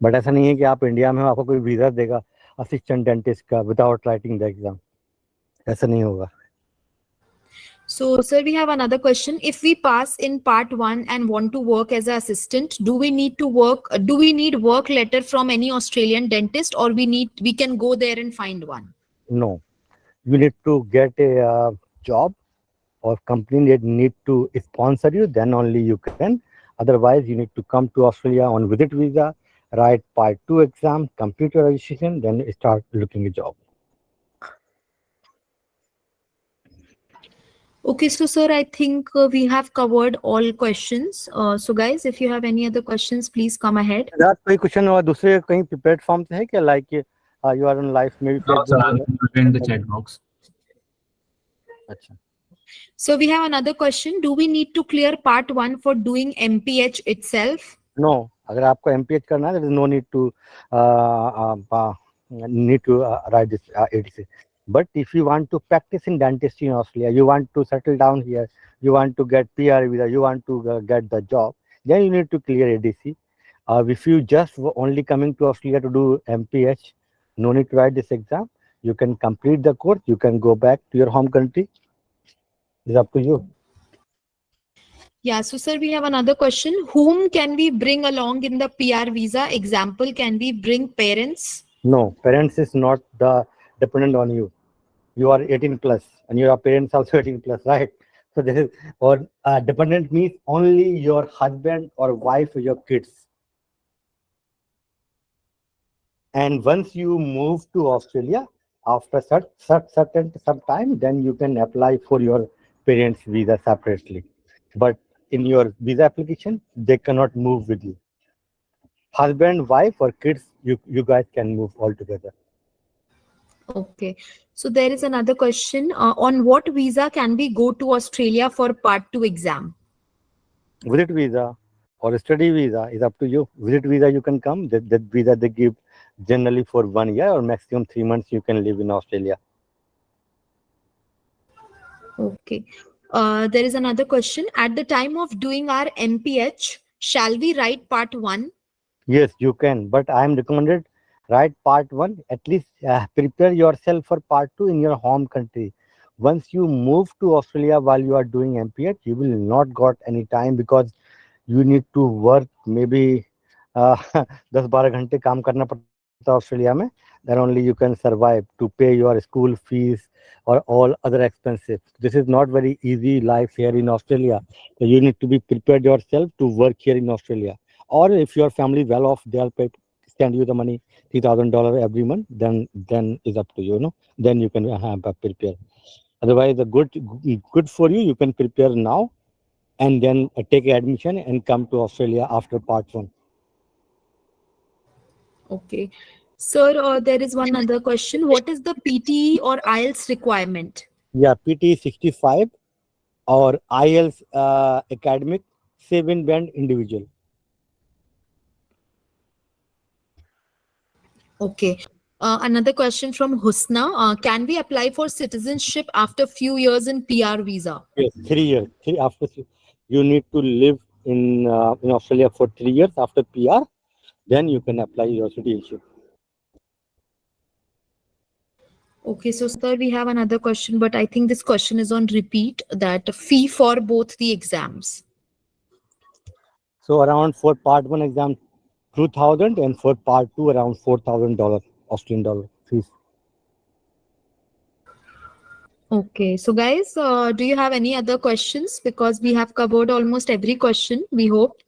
[SPEAKER 2] But ऐसा नहीं है कि आप India में हो, आपको कोई visa देगा असिस्टेंट डेंटिस्ट का विदाउट राइटिंग द एग्जाम। ऐसा नहीं होगा।
[SPEAKER 1] So, sir, we have another question. If we pass in part 1 and want to work as an assistant, do we need work letter from any Australian dentist, or we can go there and find one?
[SPEAKER 2] No, you need to get a job, or company that need to sponsor you, then only you can. Otherwise, you need to come to Australia on visit visa, write part 2 exam, complete your registration, then start looking a job.
[SPEAKER 1] Okay, so sir, I think we have covered all questions. So guys, if you have any other questions, please come ahead.
[SPEAKER 2] कोई question और दूसरे कहीं platform से है क्या, like you are on live में भी
[SPEAKER 3] No, sir, I'll put in the chat box.
[SPEAKER 2] अच्छा.
[SPEAKER 1] So we have another question. Do we need to clear part 1 for doing MPH itself?
[SPEAKER 2] No, अगर आपको MPH करना है, there is no need to write this ADC. But if you want to practice in dentistry in Australia, you want to settle down here, you want to get PR visa, you want to get the job, then you need to clear ADC. If you just only coming to Australia to do MPH, no need to write this exam. You can complete the course, you can go back to your home country. It's up to you.
[SPEAKER 1] Yeah, so sir, we have another question. Whom can we bring along in the PR visa? Example, can we bring parents?
[SPEAKER 2] No, parents is not dependent on you. You are 18 plus and your parents also 18 plus, right? So this is, or dependent means only your husband or wife or your kids. And once you move to Australia, after some time, then you can apply for your parents' visa separately. But in your visa application, they cannot move with you. Husband, wife, or kids, you guys can move all together.
[SPEAKER 1] Okay. So there is another question. On what visa can we go to Australia for part 2 exam?
[SPEAKER 2] Visit visa or study visa is up to you. Visit visa, you can come. That visa they give generally for 1 year or maximum 3 months you can live in Australia.
[SPEAKER 1] Okay. There is another question. At the time of doing our MPH, shall we write part 1?
[SPEAKER 2] Yes, you can. But I am recommended write part 1. At least prepare yourself for part 2 in your home country. Once you move to Australia while you are doing MPH, you will not got any time because you need to work maybe 10-12 घंटे काम करना पड़ता है Australia में. Then only you can survive to pay your school fees or all other expenses. This is not very easy life here in Australia. So you need to be prepared yourself to work here in Australia. Or if your family well off, they'll send you the money, $3,000 every month. Then is up to you. No, then you can prepare. Otherwise, the good for you. You can prepare now, and then take admission and come to Australia after part 1.
[SPEAKER 1] Okay. Sir, there is one other question. What is the PTE or IELTS requirement?
[SPEAKER 2] Yeah, PT 65 or IELTS academic 7 band individual.
[SPEAKER 1] Okay. Another question from Husna. Can we apply for citizenship after few years in PR visa?
[SPEAKER 2] Yes, 3 years. After you need to live in Australia for 3 years after PR, then you can apply your citizenship.
[SPEAKER 1] Okay, so sir, we have another question, but I think this question is on repeat, that fee for both the exams.
[SPEAKER 2] So around for part 1 exam, 2,000, and for part 2 around $4,000 Australian dollar fees.
[SPEAKER 1] Okay, so guys, do you have any other questions? Because we have covered almost every question, we hope.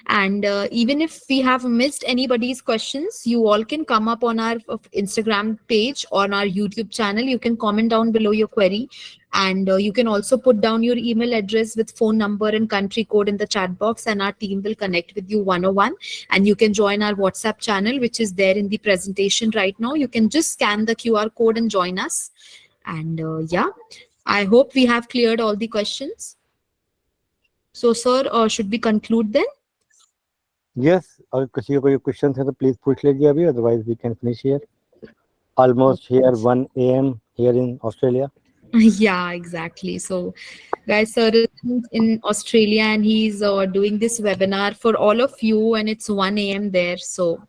[SPEAKER 1] And even if we have missed anybody's questions, you all can come up on our Instagram page, on our YouTube channel. You can comment down below your query. And you can also put down your email address with phone number and country code in the chat box, and our team will connect with you one-on-one. And you can join our WhatsApp channel, which is there in the presentation right now. You can just scan the QR code and join us. And yeah, I hope we have cleared all the questions. So sir, should we conclude then?
[SPEAKER 2] Yes, और किसी कोई questions है तो please पूछ लीजिए अभी, otherwise we can finish here. Almost here 1 AM here in Australia.
[SPEAKER 1] Yeah, exactly. So guys, sir is in Australia and he's doing this webinar for all of you, and it's 1 AM there. So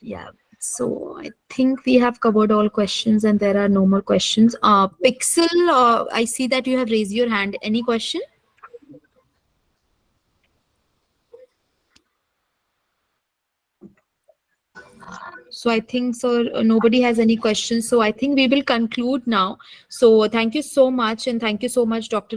[SPEAKER 1] yeah, So I think we have covered all questions and there are no more questions. Pixel, I see that you have raised your hand. Any question? So I think nobody has any questions. So I think we will conclude now. So thank you so much, and thank you so much, Dr.